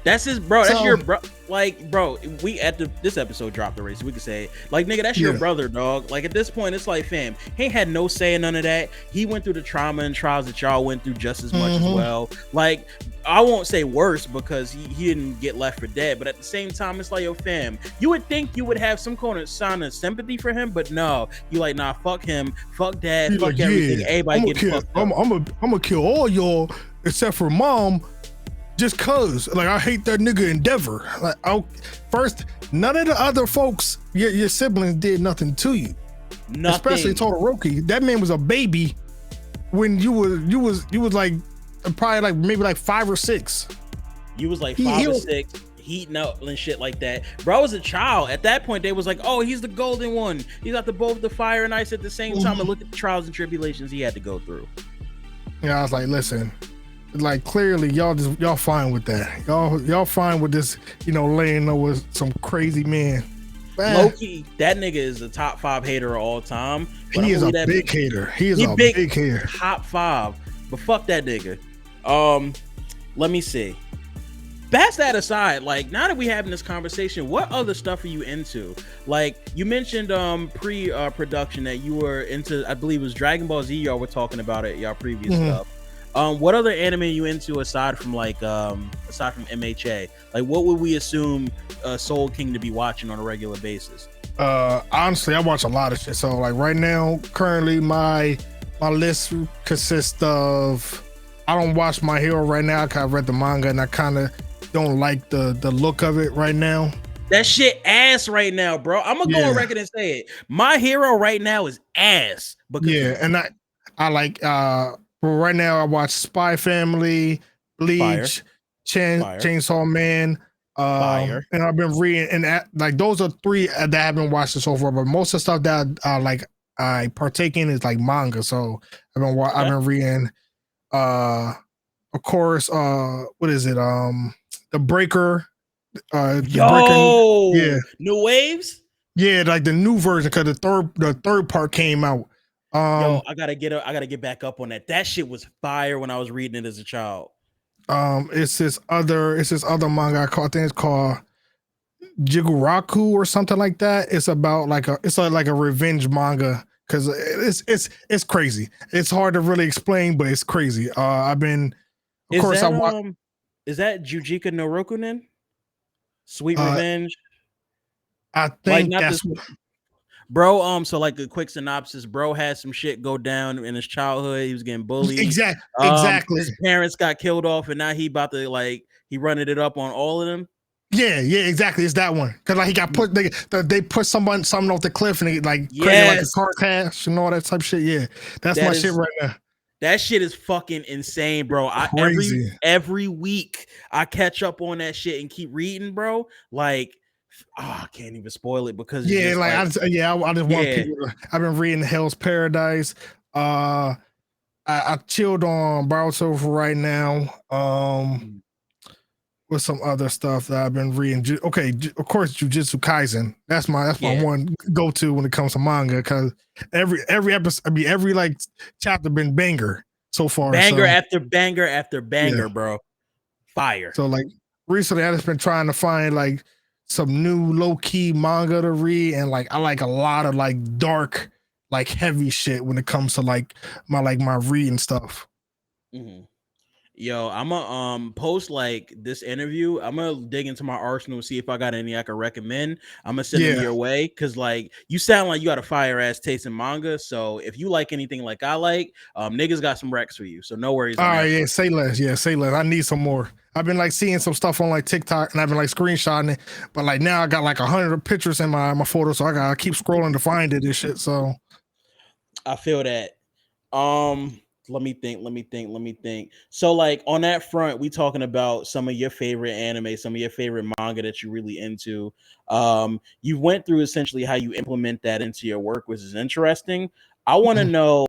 That's his bro. That's So- your bro. Like, bro, we this episode dropped already, so we could say it. Like, nigga, that's your brother, dog. Like, at this point, it's like, fam, he ain't had no say in none of that. He went through the trauma and trials that y'all went through just as much as well. Like, I won't say worse because he didn't get left for dead, but at the same time, it's like, yo, fam, you would think you would have some kind of sign of sympathy for him, but no, you like, nah, fuck him, fuck dad, He's fuck like, everything. yeah, Everybody getting fucked up. I'm gonna kill all y'all except for mom. Just cause, like, I hate that nigga Endeavor. Like, first, none of the other folks, your siblings, did nothing to you. Nothing. Especially Todoroki. That man was a baby when you was like probably like maybe like 5 or 6. You was like 5 or 6, heating up and shit like that. Bro, I was a child. At that point, they was like, oh, he's the golden one. He got both the fire and ice at the same time. And look at the trials and tribulations he had to go through. Yeah, I was like, listen. Like, clearly y'all fine with that. Y'all fine with this, laying over some crazy man. Low key, that nigga is a top 5 hater of all time. He is a big hater. He is a big hater. Top 5. But fuck that nigga. Let me see. Pass that aside, like, now that we having this conversation, what other stuff are you into? Like, you mentioned pre-production that you were into, I believe it was Dragon Ball Z, y'all were talking about it, y'all previous stuff. What other anime are you into aside from MHA? Like, what would we assume Soul King to be watching on a regular basis? Honestly, I watch a lot of shit. So like right now, currently my list consists of, I don't watch My Hero right now because I read the manga and I kind of don't like the look of it right now. That shit ass right now, bro. I'm gonna go on record and say it. My Hero right now is ass. And I like right now I watch Spy Family, Bleach, Chainsaw Man, and I've been reading, and like those are 3 that I haven't watched so far. But most of the stuff that I partake in is like manga. So I've been reading, of course, what is it? The Breaker. New Waves. Yeah, like the new version because the third part came out. I gotta get back up on that. That shit was fire when I was reading it as a child. It's this other manga I think it's called Jiguraku or something like that. It's about like a revenge manga because it's crazy. It's hard to really explain, but it's crazy. Is that Jujika no Rokunen? Sweet Revenge. I think that's bro. So like a quick synopsis, bro had some shit go down in his childhood. He was getting bullied. Exactly. His parents got killed off, and now he about to he running it up on all of them. Yeah, exactly. It's that one because like he got put. They put something off the cliff and he created like a car crash and all that type of shit. Yeah, that's my shit right now. That shit is fucking insane, bro. Every week I catch up on that shit and keep reading, bro. Like, I can't even spoil it because I just want people. I've been reading Hell's Paradise. I chilled on Boruto for right now. With some other stuff that I've been reading. Okay, of course, Jujutsu Kaisen. That's my one go to when it comes to manga because every episode, every like chapter been banger so far. Banger after banger after banger, bro. Fire. So like recently, I just been trying to find like some new low key manga to read, and like I like a lot of like dark, like heavy shit when it comes to like my reading stuff. Mm-hmm. Yo, I'm gonna post like this interview. I'm gonna dig into my arsenal and see if I got any I can recommend. I'm gonna send them your way because like you sound like you got a fire ass taste in manga. So if you like anything like I like, niggas got some recs for you. So no worries. All right, yeah, say less. Yeah, say less. I need some more. I've been like seeing some stuff on like TikTok and I've been like screenshotting it, but like now I got like 100 pictures in my photo, so I gotta keep scrolling to find it and shit. So I feel that. Let me think. So like on that front, we talking about some of your favorite anime, some of your favorite manga that you're really into. You went through essentially how you implement that into your work, which is interesting. I want to Mhm. know,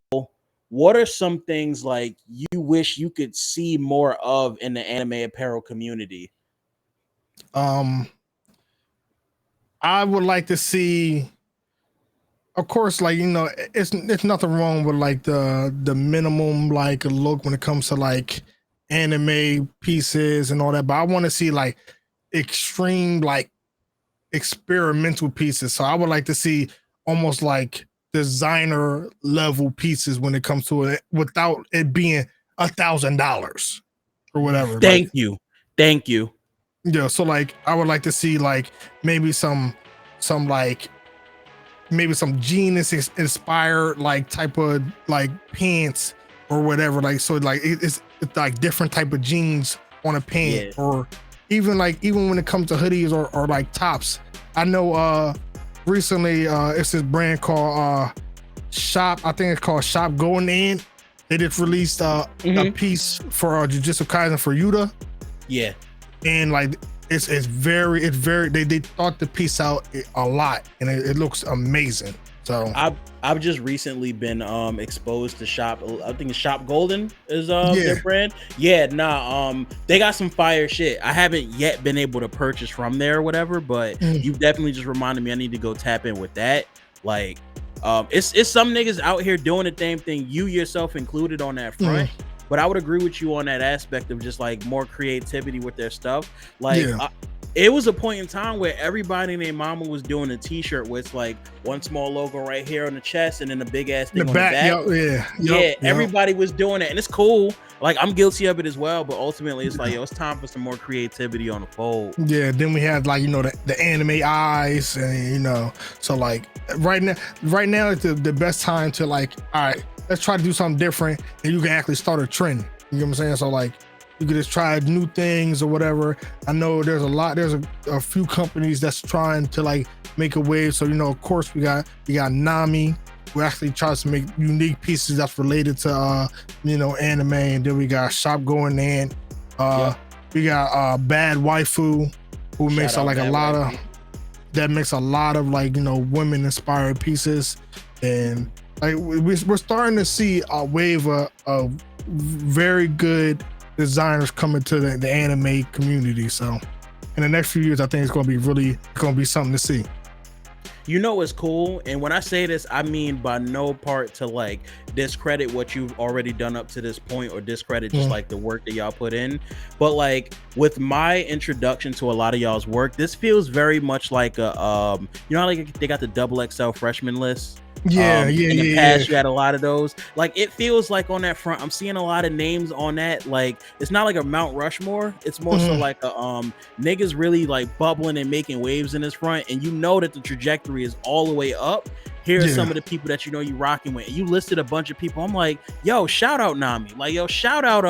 what are some things like you wish you could see more of in the anime apparel community? Um, I would like to see, of course, like it's nothing wrong with like the minimum like look when it comes to like anime pieces and all that, but I want to see like extreme like experimental pieces. So I would like to see almost like designer level pieces when it comes to it without it being $1,000 or whatever. Like, Thank you. Thank you. yeah, so like I would like to see like maybe some like maybe some genius inspired like type of like pants or whatever. Like so like it's like different type of jeans on a pant, Yeah. or even when it comes to hoodies or like tops. I know recently it's this brand called Shop, I think it's called Shop Going In. They just released a Hmm. piece for Jujutsu Kaisen for Yuta, Yeah. and like it's very they thought the piece out a lot, and it looks amazing. So I've just recently been exposed to Shop. I think it's Shop Golden is yeah. their brand. Yeah, nah, they got some fire shit. I haven't yet been able to purchase from there or whatever, but Mm, you definitely just reminded me I need to go tap in with that. Like it's some niggas out here doing the same thing, you yourself included on that mm, front. But I would agree with you on that aspect of just like more creativity with their stuff. Like yeah. it was a point in time where everybody and their mama was doing a t-shirt where it's like one small logo right here on the chest and then a big ass The thing on the back, back. yep, yeah, yep, Yeah, yep. everybody was doing it, and it's cool. Like I'm guilty of it as well, but ultimately it's like, yo, it's time for some more creativity on the fold. Yeah, then we had like the anime eyes, and so like right now is the best time to like, all right, let's try to do something different, and you can actually start a trend. You know what I'm saying? So like you could just try new things or whatever. I know there's a few companies that's trying to like make a wave. So of course we got Nami, who actually tries to make unique pieces that's related to anime, and then we got Shop Going In. uh Yep. we got Bad Waifu, who Shout makes out like a Bad lot of Wifey. like women inspired pieces, and like we're starting to see a wave of very good designers coming to the anime community. So in the next few years, I think it's going to be something to see. You know what's cool? And when I say this, I mean by no part to like discredit what you've already done up to this point or discredit just Mm, like the work that y'all put in. But like with my introduction to a lot of y'all's work, this feels very much like a how like they got the double XL freshman list. yeah, yeah, In the yeah, yeah. past you had a lot of those. Like it feels like on that front, I'm seeing a lot of names on that. Like it's not like a Mount Rushmore. It's more so Mhm. like a niggas really like bubbling and making waves in this front, and you know that the trajectory is all the way up. Here are some Yeah. of the people that you rocking with. And you listed a bunch of people. I'm like, yo, shout out Nami. Like, yo, shout out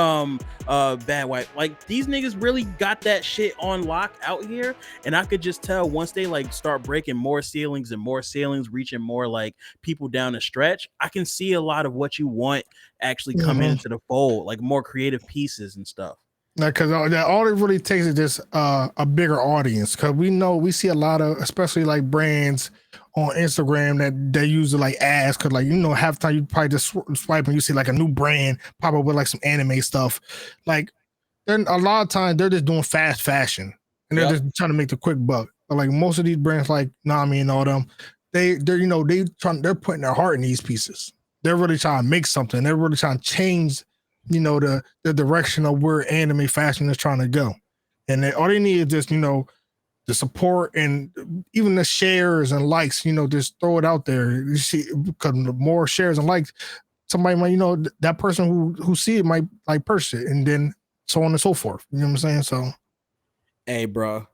Bad White. Like these niggas really got that shit on lock out here. And I could just tell once they like start breaking more ceilings and more ceilings, reaching more like people down the stretch, I can see a lot of what you want actually coming Mhm. into the fold, like more creative pieces and stuff. Like, cause all it really takes is just a bigger audience. Cause we see a lot of, especially like brands on Instagram that they use it like ads. Cause like half the time you probably just swipe and you see like a new brand pop up with like some anime stuff. Like then a lot of times they're just doing fast fashion and they're Yep. just trying to make the quick buck. But like most of these brands like Nami and all them, they're putting their heart in these pieces. They're really trying to make something. They're really trying to change, the direction of where anime fashion is trying to go. And all they need is just, the support and even the shares and likes, just throw it out there. You see, because the more shares and likes, somebody might, that person who see it might like purchase it, and then so on and so forth. You know what I'm saying? So Hey, bro,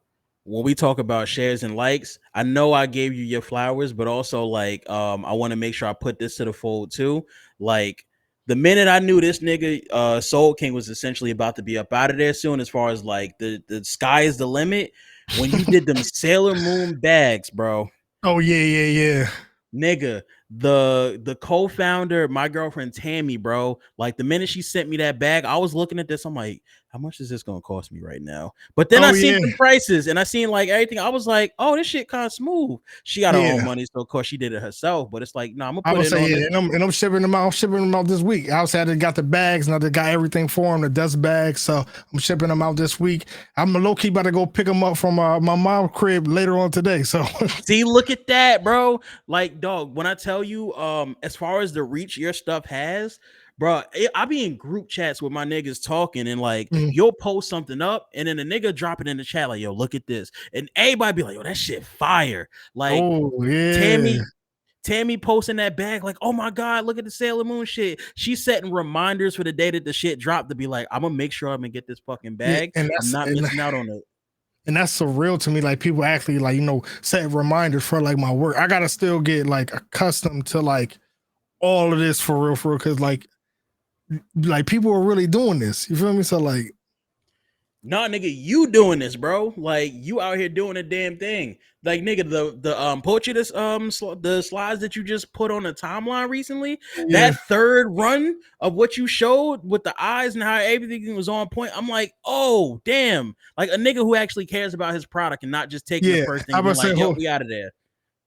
when we talk about shares and likes, I know I gave you your flowers, but also like I want to make sure I put this to the fold too. Like the minute I knew this nigga Soul King was essentially about to be up out of there soon, as far as like the sky is the limit, when you did them Sailor Moon bags, bro. oh yeah, yeah, yeah. Nigga, the co-founder, my girlfriend Tammy, bro. Like the minute she sent me that bag, I was looking at this. I'm like, how much is this gonna cost me right now? But then I Oh seen yeah, the prices and I seen like everything. I was like, oh, this shit kind of smooth. She got her own yeah. money, so of course she did it herself. But it's like, no, I'm gonna I put would it say on yeah, this. and I'm shipping them out. I'm shipping them out this week. I also got the bags, and I got everything for them, the dust bags. So I'm shipping them out this week. I'm low key about to go pick them up from my mom's crib later on today. So See, look at that, bro. Like, dog, when I tell you, as far as the reach your stuff has, bro, I be in group chats with my niggas talking, and like, mm. you'll post something up, and then a nigga drop it in the chat, like, yo, look at this. And everybody be like, yo, that shit fire. Like, Oh yeah, Tammy. Tammy posting that bag, like, oh my God, look at the Sailor Moon shit. She's setting reminders for the day that the shit dropped to be like, I'm gonna make sure I'm gonna get this fucking yeah, bag. and I'm not missing out on it. that's surreal to me. Like people actually like set reminders for like my work. I gotta still get like accustomed to like all of this for real, because like people are really doing this. You feel me? So like Nah, nigga, you doing this, bro. Like you out here doing a damn thing. Like nigga, the poetry this the slides that you just put on the timeline recently, yeah, that third run of what you showed with the eyes and how everything was on point. I'm like, oh damn, like a nigga who actually cares about his product and not just taking the yeah. first thing I and being would say like, yep, we out of there.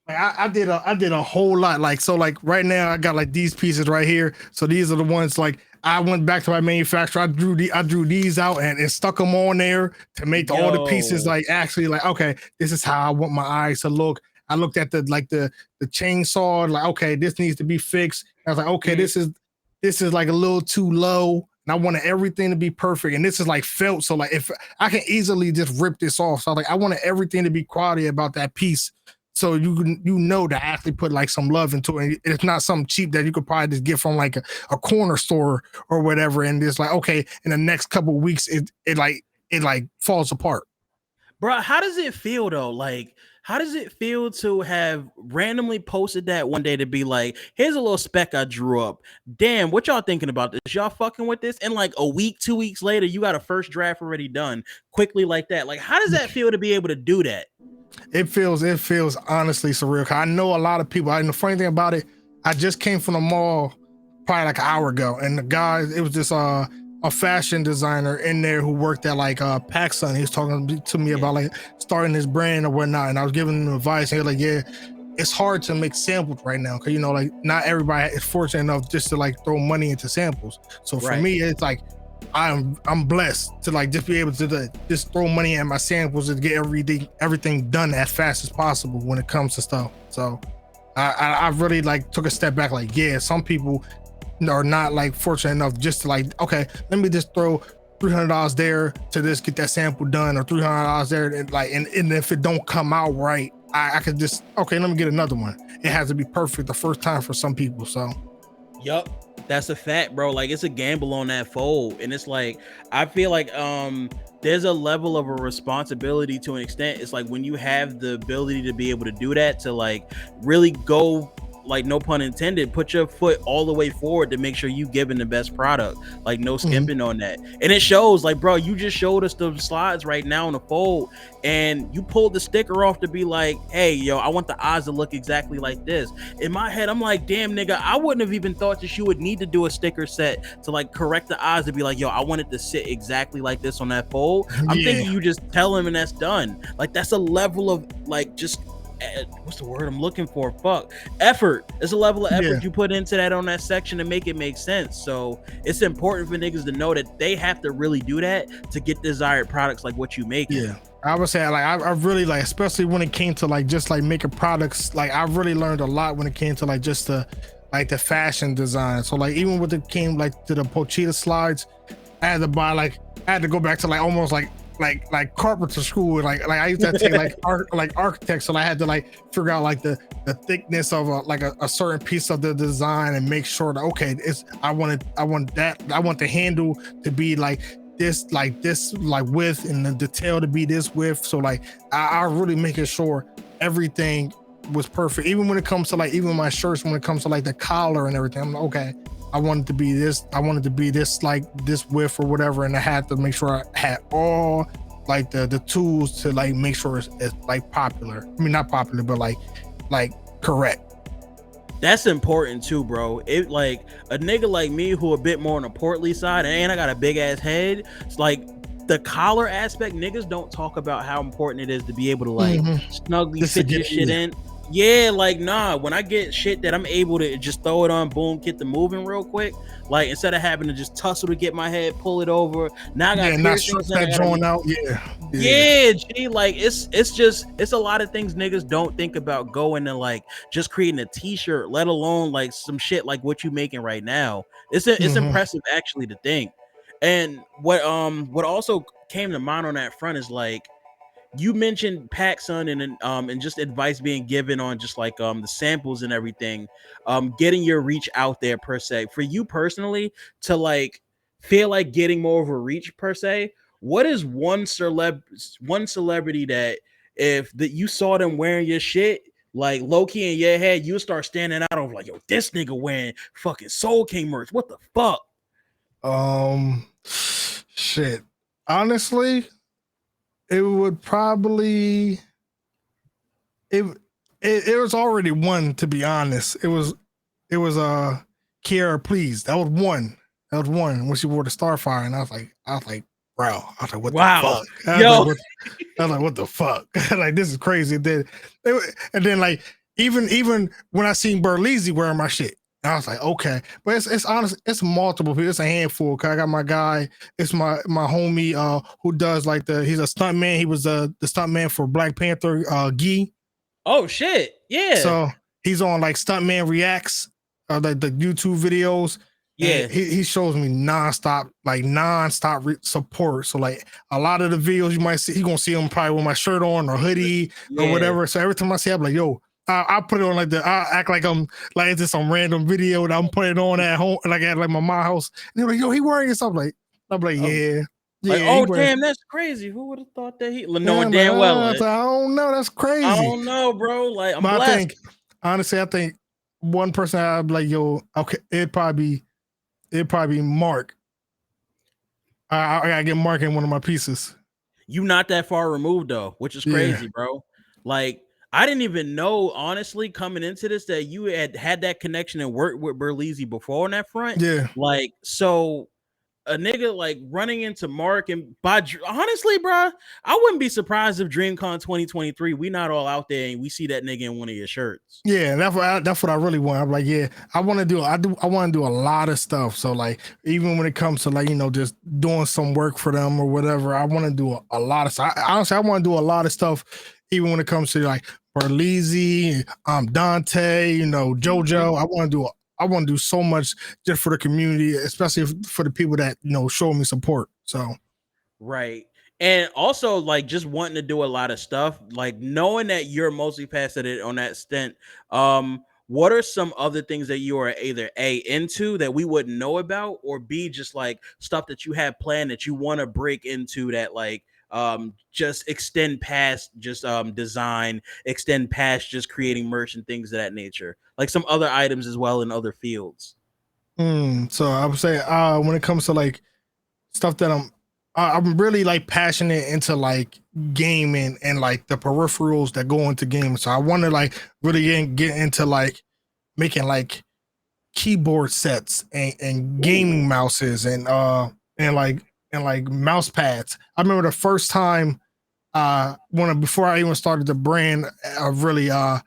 like I did a whole lot. Like so like right now I got like these pieces right here. So these are the ones like I went back to my manufacturer. I drew these out and stuck them on there to make all the pieces Yo. like actually like okay, this is how I want my eyes to look. I looked at the chainsaw, like okay, this needs to be fixed. I was like, okay, Mm. this is like a little too low. And I wanted everything to be perfect. And this is like felt. So like if I can easily just rip this off. So like I wanted everything to be quality about that piece. So you know to actually put like some love into it. It's not something cheap that you could probably just get from like a corner store or whatever. And it's like, okay, in the next couple of weeks, it like falls apart. Bro, how does it feel though? Like, how does it feel to have randomly posted that one day to be like, here's a little spec I drew up. Damn, what y'all thinking about this? Y'all fucking with this? And like a week, 2 weeks later, you got a first draft already done quickly like that. Like, how does that feel to be able to do that? It feels honestly surreal. I know a lot of people. And the funny thing about it, I just came from the mall probably like an hour ago, and the guy, it was just a fashion designer in there who worked at like PacSun. He was talking to me Yeah. about like starting his brand or whatnot, and I was giving him advice. And he was like, "Yeah, it's hard to make samples right now because like not everybody is fortunate enough just to like throw money into samples. So for Right. me, it's like I'm blessed to like just be able to just throw money at my samples and get everything done as fast as possible when it comes to stuff. So I really like took a step back. Like yeah, some people are not like fortunate enough just to like okay, let me just throw $300 there to just get that sample done, or $300 there, and like and if it don't come out right, I could just okay, let me get another one. It has to be perfect the first time for some people. So Yup. That's a fact, bro. Like it's a gamble on that fold. And it's like I feel like there's a level of a responsibility to an extent. It's like when you have the ability to be able to do that, to like really go, like no pun intended, put your foot all the way forward to make sure you giving the best product, like no skimping on that. And it shows, like, bro, you just showed us the slides right now in the fold, and you pulled the sticker off to be like, hey, yo, I want the eyes to look exactly like this. In my head, I'm like, damn, nigga, I wouldn't have even thought that you would need to do a sticker set to like correct the eyes to be like, yo, I want it to sit exactly like this on that fold. I'm thinking you just tell him and that's done. Like that's a level of like just what's the word I'm looking for? Fuck. Effort. It's a level of effort you put into that on that section to make it make sense. So it's important for niggas to know that they have to really do that to get desired products like what you make. Yeah. I would say like I really like, especially when it came to like just like making products, like I really learned a lot when it came to like just the fashion design. So like even when it came like to the Pochita slides, I had to go back to like almost like carpenter school. Like I used to take like architects, so I had to like figure out like the thickness of a certain piece of the design and make sure that okay, I want the handle to be like this width, and the detail to be this width. So like I really making sure everything was perfect, even when it comes to like even my shirts, when it comes to like the collar and everything. I'm like, okay, I wanted to be this like this width or whatever, and I had to make sure I had all like the tools to like make sure it's like popular. I mean not popular, but like correct. That's important too, bro. It like a nigga like me who a bit more on the portly side, and I got a big ass head. It's like the collar aspect. Niggas don't talk about how important it is to be able to like Hmm. snugly Just to fit get your shit in. in. Yeah, like nah. When I get shit that I'm able to just throw it on, boom, get the moving real quick. Like instead of having to just tussle to get my head, pull it over. Now I Yeah, got not piercings stretch and I that gotta. joint out. Yeah, yeah. Yeah, G, like it's just it's a lot of things niggas don't think about going and like just creating a t-shirt, let alone like some shit like what you making right now. It's Hmm. impressive actually to think. And what also came to mind on that front is like you mentioned PacSun and just advice being given on just like the samples and everything, getting your reach out there per se. For you personally to like feel like getting more of a reach per se, what is one celebrity that if that you saw them wearing your shit like low key in your head, you start standing out of like, yo, this nigga wearing fucking Soul King merch. What the fuck? Shit. Honestly, it would probably it it was already one, to be honest. It was Kiara Please. That was one. That was one when she wore the Starfire, and I was like, bro. I was like, what the Wow. fuck? I was like, Yo. what the fuck? Like, this is crazy. And then like even when I seen Burleezy wearing my shit, I was like, okay. But it's honest, it's multiple people. It's a handful. Cause I got my guy, it's my homie who does like he's a stunt man. He was the stunt man for Black Panther, Gee. Oh shit. Yeah. So he's on like Stuntman Reacts, like the YouTube videos, and Yeah. he shows me nonstop support. So like a lot of the videos you might see, he gonna see him probably with my shirt on or hoodie or Yeah. whatever. So every time I see, I'm like, yo. I put it on like I act like I'm like it's just some random video that I'm putting on at home, like at like my house. And they're like, "Yo, he wearing this?" I'm like, Oh, "Yeah, like, yeah, he oh wearing." damn, that's crazy. Who would have thought that he Yeah, knowing I'm like, damn well it. I don't know, that's I crazy. don't know, bro. Like I'm But I blessed. think, honestly, I think one person I'd be like, yo, okay, it'd probably be Mark. I gotta get Mark in one of my pieces. You not that far removed though, which is Yeah, crazy, bro. Like I didn't even know, honestly, coming into this that you had that connection and worked with Berleezy before on that front. yeah. Like so, a nigga like running into Mark and honestly, bro, I wouldn't be surprised if DreamCon 2023 we not all out there and we see that nigga in one of your shirts. Yeah, that's what I really want. I'm like, yeah, I want to do a lot of stuff. So like, even when it comes to like, just doing some work for them or whatever, I want to do a lot of stuff. Honestly, I want to do a lot of stuff, even when it comes to like Berleezy, Dante, Mhm. JoJo. I want to do so much just for the community, especially for the people that show me support. So Right. And also like just wanting to do a lot of stuff, like knowing that you're mostly past it on that stint. What are some other things that you are either A into that we wouldn't know about, or B just like stuff that you have planned that you want to break into that like just extend past just design, extend past just creating merch and things of that nature. Like some other items as well in other fields. so I would say when it comes to like stuff that I'm really like passionate into like gaming and like the peripherals that go into gaming. So I want to like really get into like making like keyboard sets and Ooh. gaming mouses and like mouse pads. I remember the first time when before I even started the brand, really I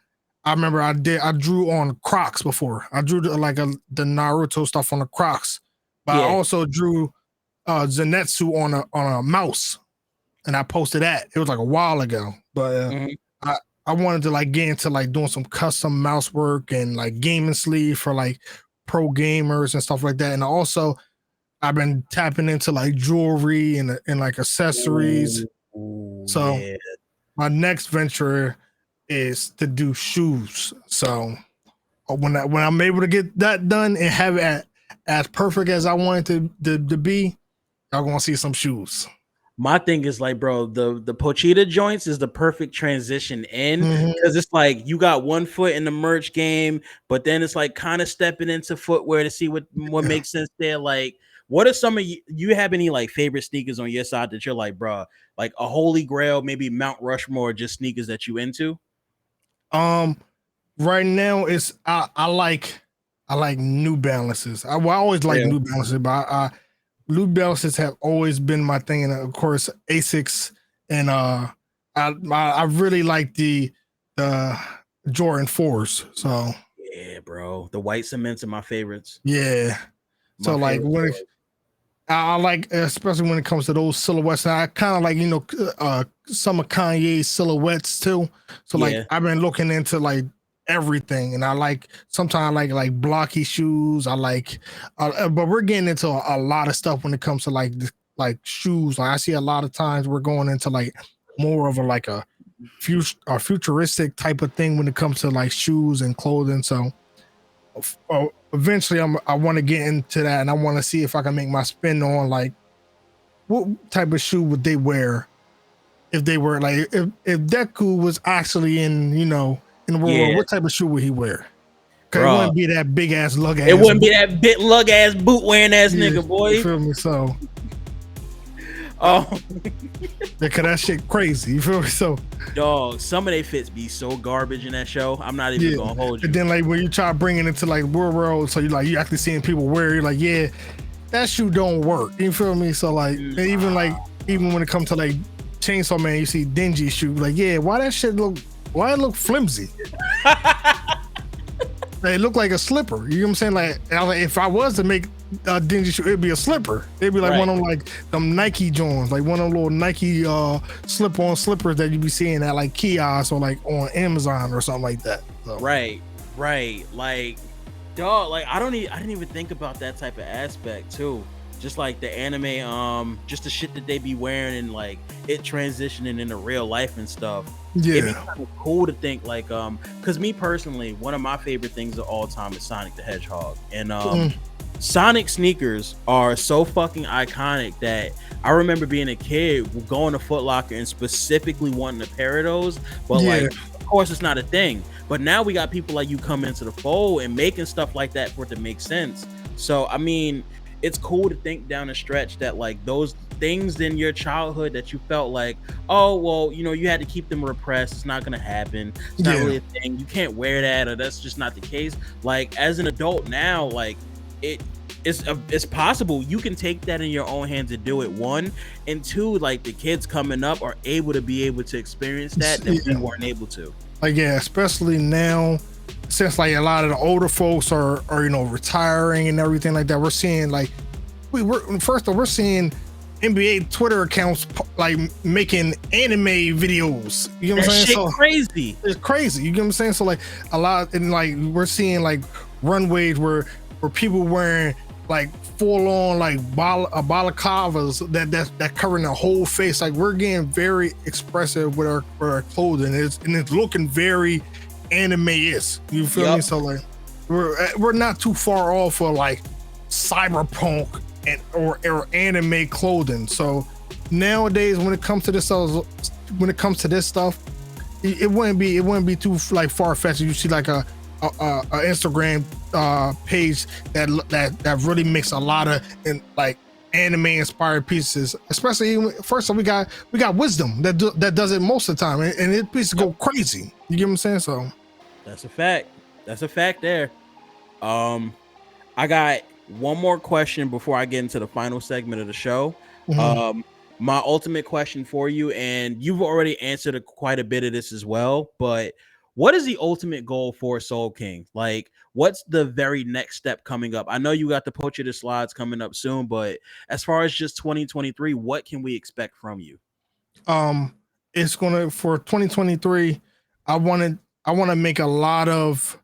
remember I drew on Crocs before. I drew the Naruto stuff on the Crocs, but I Yeah. also drew Zenitsu on a mouse, and I posted that. It was like a while ago, but Mhm. I wanted to like get into like doing some custom mouse work and like gaming sleeve for like pro gamers and stuff like that. And also I've been tapping into like jewelry and like accessories. Ooh, So yeah. my next venture is to do shoes. So when I'm able to get that done and have it as perfect as I want it to be, y'all gonna see some shoes. My thing is like, bro, the Pochita joints is the perfect transition in Mm-hmm. because it's like you got one foot in the merch game, but then it's like kind of stepping into footwear to see what Yeah. makes sense there. Like, what are some of you have any like favorite sneakers on your side that you're like, bro, like a holy grail, maybe Mount Rushmore, just sneakers that you into? Um, Right now, I like New Balances. I always like Real. New Balances, but New Balances have always been my thing, and of course Asics, and I really like the Jordan 4s. So Yeah, bro. The white cements are my favorites. yeah, My so like favorite when color. I like, especially when it comes to those silhouettes. And I kind of like, some of Kanye's silhouettes too. So like, Yeah. I've been looking into like everything, and I like sometimes like blocky shoes. I like, but we're getting into a lot of stuff when it comes to like shoes. Like I see a lot of times we're going into like more of a futuristic type of thing when it comes to like shoes and clothing. So eventually I want to get into that, and I want to see if I can make my spin on like what type of shoe would they wear if they were like if Deku was actually in the world, Yeah, what type of shoe would he wear? Because it bro. wouldn't be that big ass lug It ass wouldn't be that bit lug ass boot wearing ass yeah, nigga, you boy. feel me? So Oh, because that shit crazy, you feel me? So dog. Some of they fits be so garbage in that show. I'm not even yeah, gonna hold and you. then like when you try bringing it to like real world, so you actually seeing people wear, you're like, yeah, that shoe don't work. You feel me? So like, and even when it comes to like Chainsaw Man, you see dingy shoe. Like, yeah, why it look flimsy? Like, it looked like a slipper. You know what I'm saying? Like, if I was to make a dingy shoe, it'd be a slipper. It'd be like Right. one of them, like them Nike Jones, like one of them little Nike slip-on slippers that you be seeing at like kiosks or like on Amazon or something like that. So. Right, right. Like, dog. Like, I didn't even think about that type of aspect too. Just like the anime, just the shit that they be wearing and like it transitioning into real life and stuff. It'd be Yeah. kind of cool to think like, because me personally, one of my favorite things of all time is Sonic the Hedgehog, and Sonic sneakers are so fucking iconic that I remember being a kid going to Foot Locker and specifically wanting a pair of those, but like, Yeah. of course, it's not a thing. But now we got people like you come into the fold and making stuff like that for it to make sense. So I mean, it's cool to think down the stretch that like those things in your childhood that you felt like, oh well, you had to keep them repressed. It's not gonna happen. It's not Yeah. really a thing. You can't wear that, or that's just not the case. Like as an adult now, like it it's possible you can take that in your own hands and do it. One, and two, like the kids coming up are able to experience that we Yeah. weren't able to. Like, yeah, especially now, since like a lot of the older folks are retiring and everything like that. We're seeing like we're seeing NBA Twitter accounts like making anime videos. You know what That I'm saying? shit So crazy. it's crazy. You get what I'm saying? So like a lot, and like we're seeing like runways where people wearing like full on like balaclavas that covering the whole face. Like we're getting very expressive with our clothing. It's looking very anime-ish. You feel me? Yup. So like we're not too far off for like cyberpunk and or anime clothing. So nowadays when it comes to this stuff, it wouldn't be too like far-fetched. You see like a Instagram page that really makes a lot of like anime inspired pieces. Especially first of all, we got Wisdom that does it most of the time, and it pieces go crazy. You get what I'm saying? So That's a fact. That's a fact there. I got one more question before I get into the final segment of the show. mhm. My ultimate question for you, and you've already answered quite a bit of this as well, but what is the ultimate goal for Soul King? Like, what's the very next step coming up? I know you got the Poacher the Slides coming up soon, but as far as just 2023, what can we expect from you? um, it's gonna for 2023. I want to make a lot of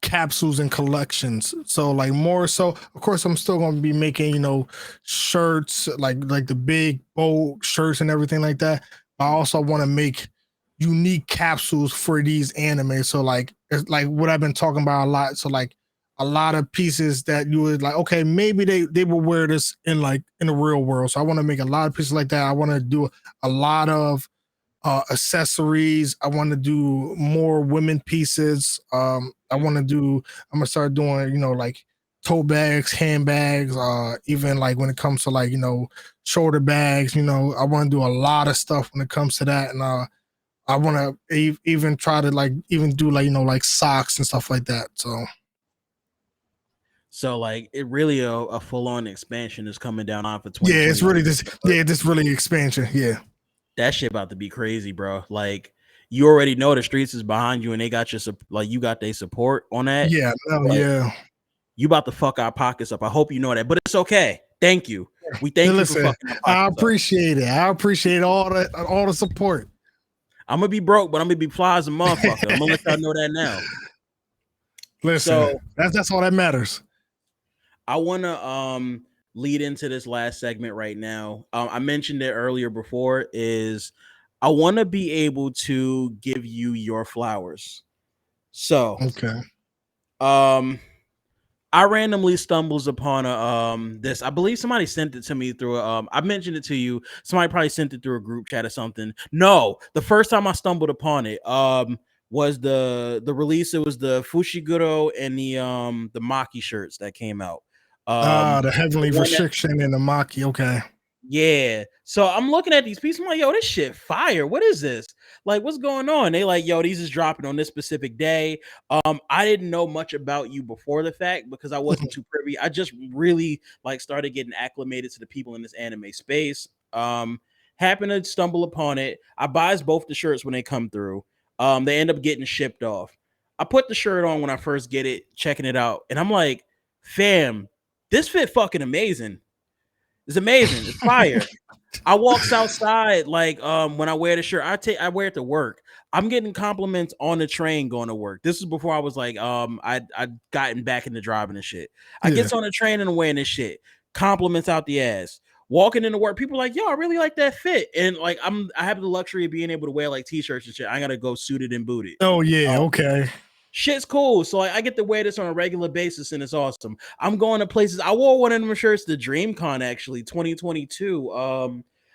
capsules and collections. So like more so, of course, I'm still gonna be making shirts like the big bold shirts and everything like that. I also want to make unique capsules for these anime. So like it's like what I've been talking about a lot. So like a lot of pieces that you would like, okay, maybe they will wear this in the real world. So I want to make a lot of pieces like that. I want to do a lot of accessories. I want to do more women pieces. I want to do. I'm gonna start doing, like tote bags, handbags. Even like when it comes to like shoulder bags. I want to do a lot of stuff when it comes to that. And I want to even try to like even do like like socks and stuff like that. So like it really a full on expansion is coming down on for Yeah, it's 2020. really this. Yeah, this really expansion. Yeah, That shit about to be crazy, bro. Like you already know the streets is behind you and they got your like you got their support on that. yeah, no, But yeah. you about to fuck our pockets up. I hope you know that, but it's okay. Thank you. We thank you for Listen, fucking our I pockets up. appreciate it. I appreciate all the support. I'm gonna be broke, but I'm gonna be fly as a motherfucker. I'm gonna let y'all know that now. Listen, So that's all that matters. I wanna lead into this last segment right now. I mentioned it earlier before, is I wanna be able to give you your flowers. So Okay. I randomly stumbles upon a this. I believe somebody sent it to me through I mentioned it to you. Somebody probably sent it through a group chat or something. No, the first time I stumbled upon it was the release. It was the Fushiguro and the Maki shirts that came out. The heavenly The one that restriction and the Maki. Okay. yeah. So I'm looking at these pieces. I'm like, yo, this shit fire. What is this? Like, what's going on? They like, yo, these is dropping on this specific day. I didn't know much about you before the fact because I wasn't too privy. I just really like started getting acclimated to the people in this anime space. Happened to stumble upon it. I buys both the shirts when they come through. They end up getting shipped off. I put the shirt on when I first get it, checking it out, and I'm like, fam, this fit fucking amazing. It's amazing. It's fire. I walks outside like when I wear the shirt. I wear it to work. I'm getting compliments on the train going to work. This is before I was like I gotten back into driving and shit. I Yeah. gets on the train and I'm wearing this shit. Compliments out the ass. Walking into work, people are like, yo, I really like that fit. And like I have the luxury of being able to wear like t-shirts and shit. I gotta go suited and booted. Oh yeah. Okay. Shit's cool. So like, I get to wear this on a regular basis and it's awesome. I'm going to places. I wore one of them shirts to DreamCon actually, 2022.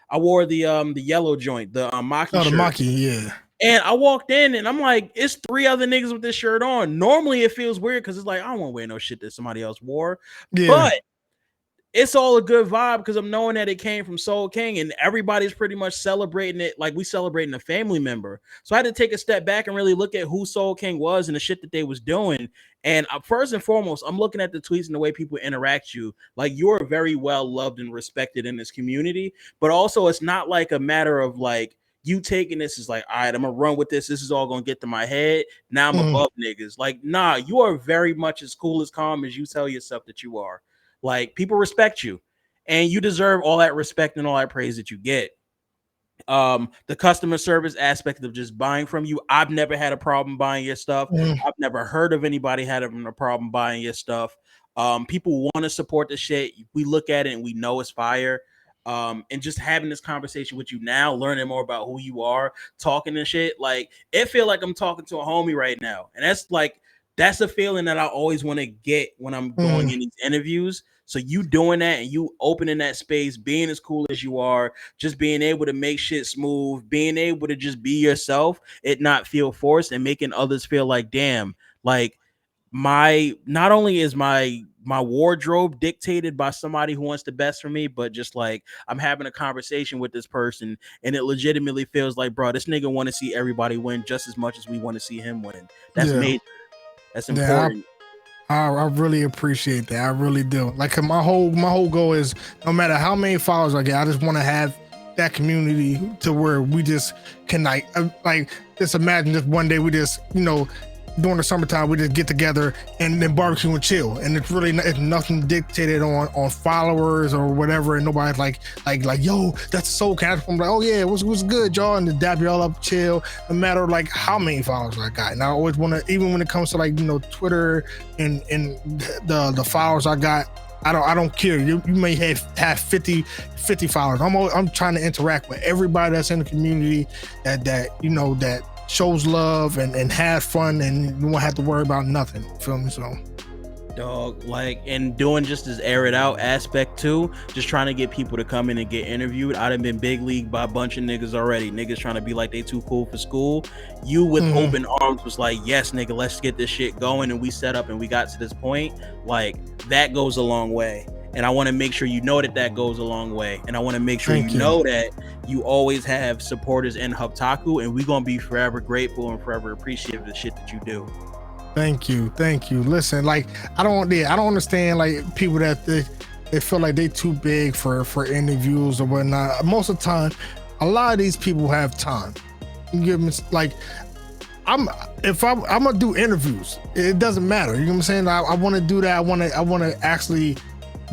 I wore the yellow joint, the Maki Oh, the shirt. Maki. Yeah. And I walked in and I'm like, it's 3 other niggas with this shirt on. Normally it feels weird because it's like, I don't want to wear no shit that somebody else wore. Yeah. But it's all a good vibe because I'm knowing that it came from Soul King and everybody's pretty much celebrating it like we celebrating a family member. So I had to take a step back and really look at who Soul King was and the shit that they was doing. And first and foremost, I'm looking at the tweets and the way people interact you. Like you're very well loved and respected in this community, but also it's not like a matter of like you taking this is like, all right, I'm gonna run with this. This is all gonna get to my head. Now I'm above niggas. Like, nah, you are very much as cool as calm as you tell yourself that you are. Like people respect you and you deserve all that respect and all that praise that you get. The customer service aspect of just buying from you, I've never had a problem buying your stuff. I've never heard of anybody having a problem buying your stuff. People want to support the shit. We look at it and we know it's fire. And just having this conversation with you now, learning more about who you are, talking and shit, like it feel like I'm talking to a homie right now. And that's a feeling that I always want to get when I'm going in these interviews. So you doing that and you opening that space, being as cool as you are, just being able to make shit smooth, being able to just be yourself, it not feel forced, and making others feel like, damn, like my not only is my wardrobe dictated by somebody who wants the best for me, but just like I'm having a conversation with this person and it legitimately feels like, bro, this nigga want to see everybody win just as much as we want to see him win. That's major. That's important. I really appreciate that. I really do. Like my whole goal is no matter how many followers I get, I just want to have that community to where we just can like just imagine just one day we just during the summertime we just get together and then barbecue and chill, and it's nothing dictated on followers or whatever, and nobody's like yo, that's so casual. I'm like, oh yeah, what's good, y'all, and to dap y'all up, chill, no matter like how many followers I got. And I always want to, even when it comes to like Twitter and the followers I got, I don't care. You may have 50 followers. I'm trying to interact with everybody that's in the community that shows love and have fun, and you won't have to worry about nothing. Feel me? So dog, like, and doing just this air it out aspect too, just trying to get people to come in and get interviewed. I done been big league by a bunch of niggas already. Niggas trying to be like they too cool for school. You with open arms was like, yes, nigga, let's get this shit going. And we set up and we got to this point. Like that goes a long way. And I want to make sure you know that goes a long way. And I want to make sure Thank you know that you always have supporters in Hubtaku, and we're going to be forever grateful and forever appreciative of the shit that you do. Thank you. Listen, like I don't understand like people that they feel like they too big for interviews or whatnot. Most of the time, a lot of these people have time. You give me like I'm gonna do interviews. It doesn't matter. You know what I'm saying? I want to do that. I want to actually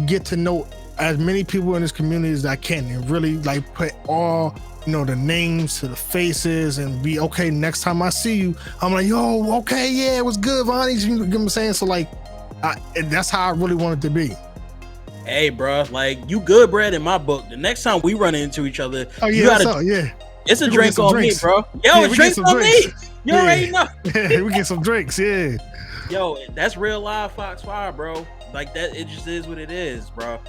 get to know as many people in this community as I can and really like put all the names to the faces and be okay. Next time I see you, I'm like, yo, okay, yeah, it was good, Vonnie. You know what I'm saying? So like, that's how I really want it to be. Hey, bro, like you good bread in my book. The next time we run into each other, you gotta, it's a drink on me, bro. Yo, drinks on me. You already know. We get some drinks, yeah. Yo, that's real live Fox Fire, bro. Like that, it just is what it is, bro.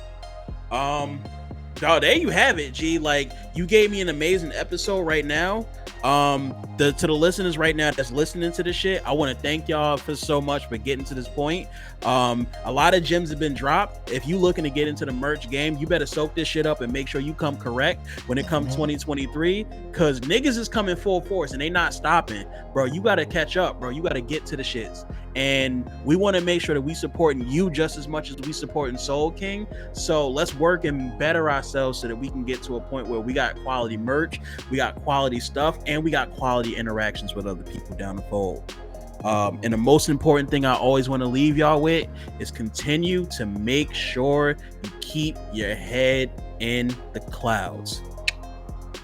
There you have it, G. Like you gave me an amazing episode right now. To the listeners right now that's listening to this shit, I want to thank y'all for so much for getting to this point. A lot of gems have been dropped. If you looking to get into the merch game, you better soak this shit up and make sure you come correct when it comes 2023, because niggas is coming full force and they not stopping, bro. You got to catch up, bro. You got to get to the shits, and we want to make sure that we supporting you just as much as we supporting Soul King. So let's work and better ourselves so that we can get to a point where we got quality merch, we got quality stuff, and we got quality interactions with other people down the fold. And the most important thing I always want to leave y'all with is continue to make sure you keep your head in the clouds.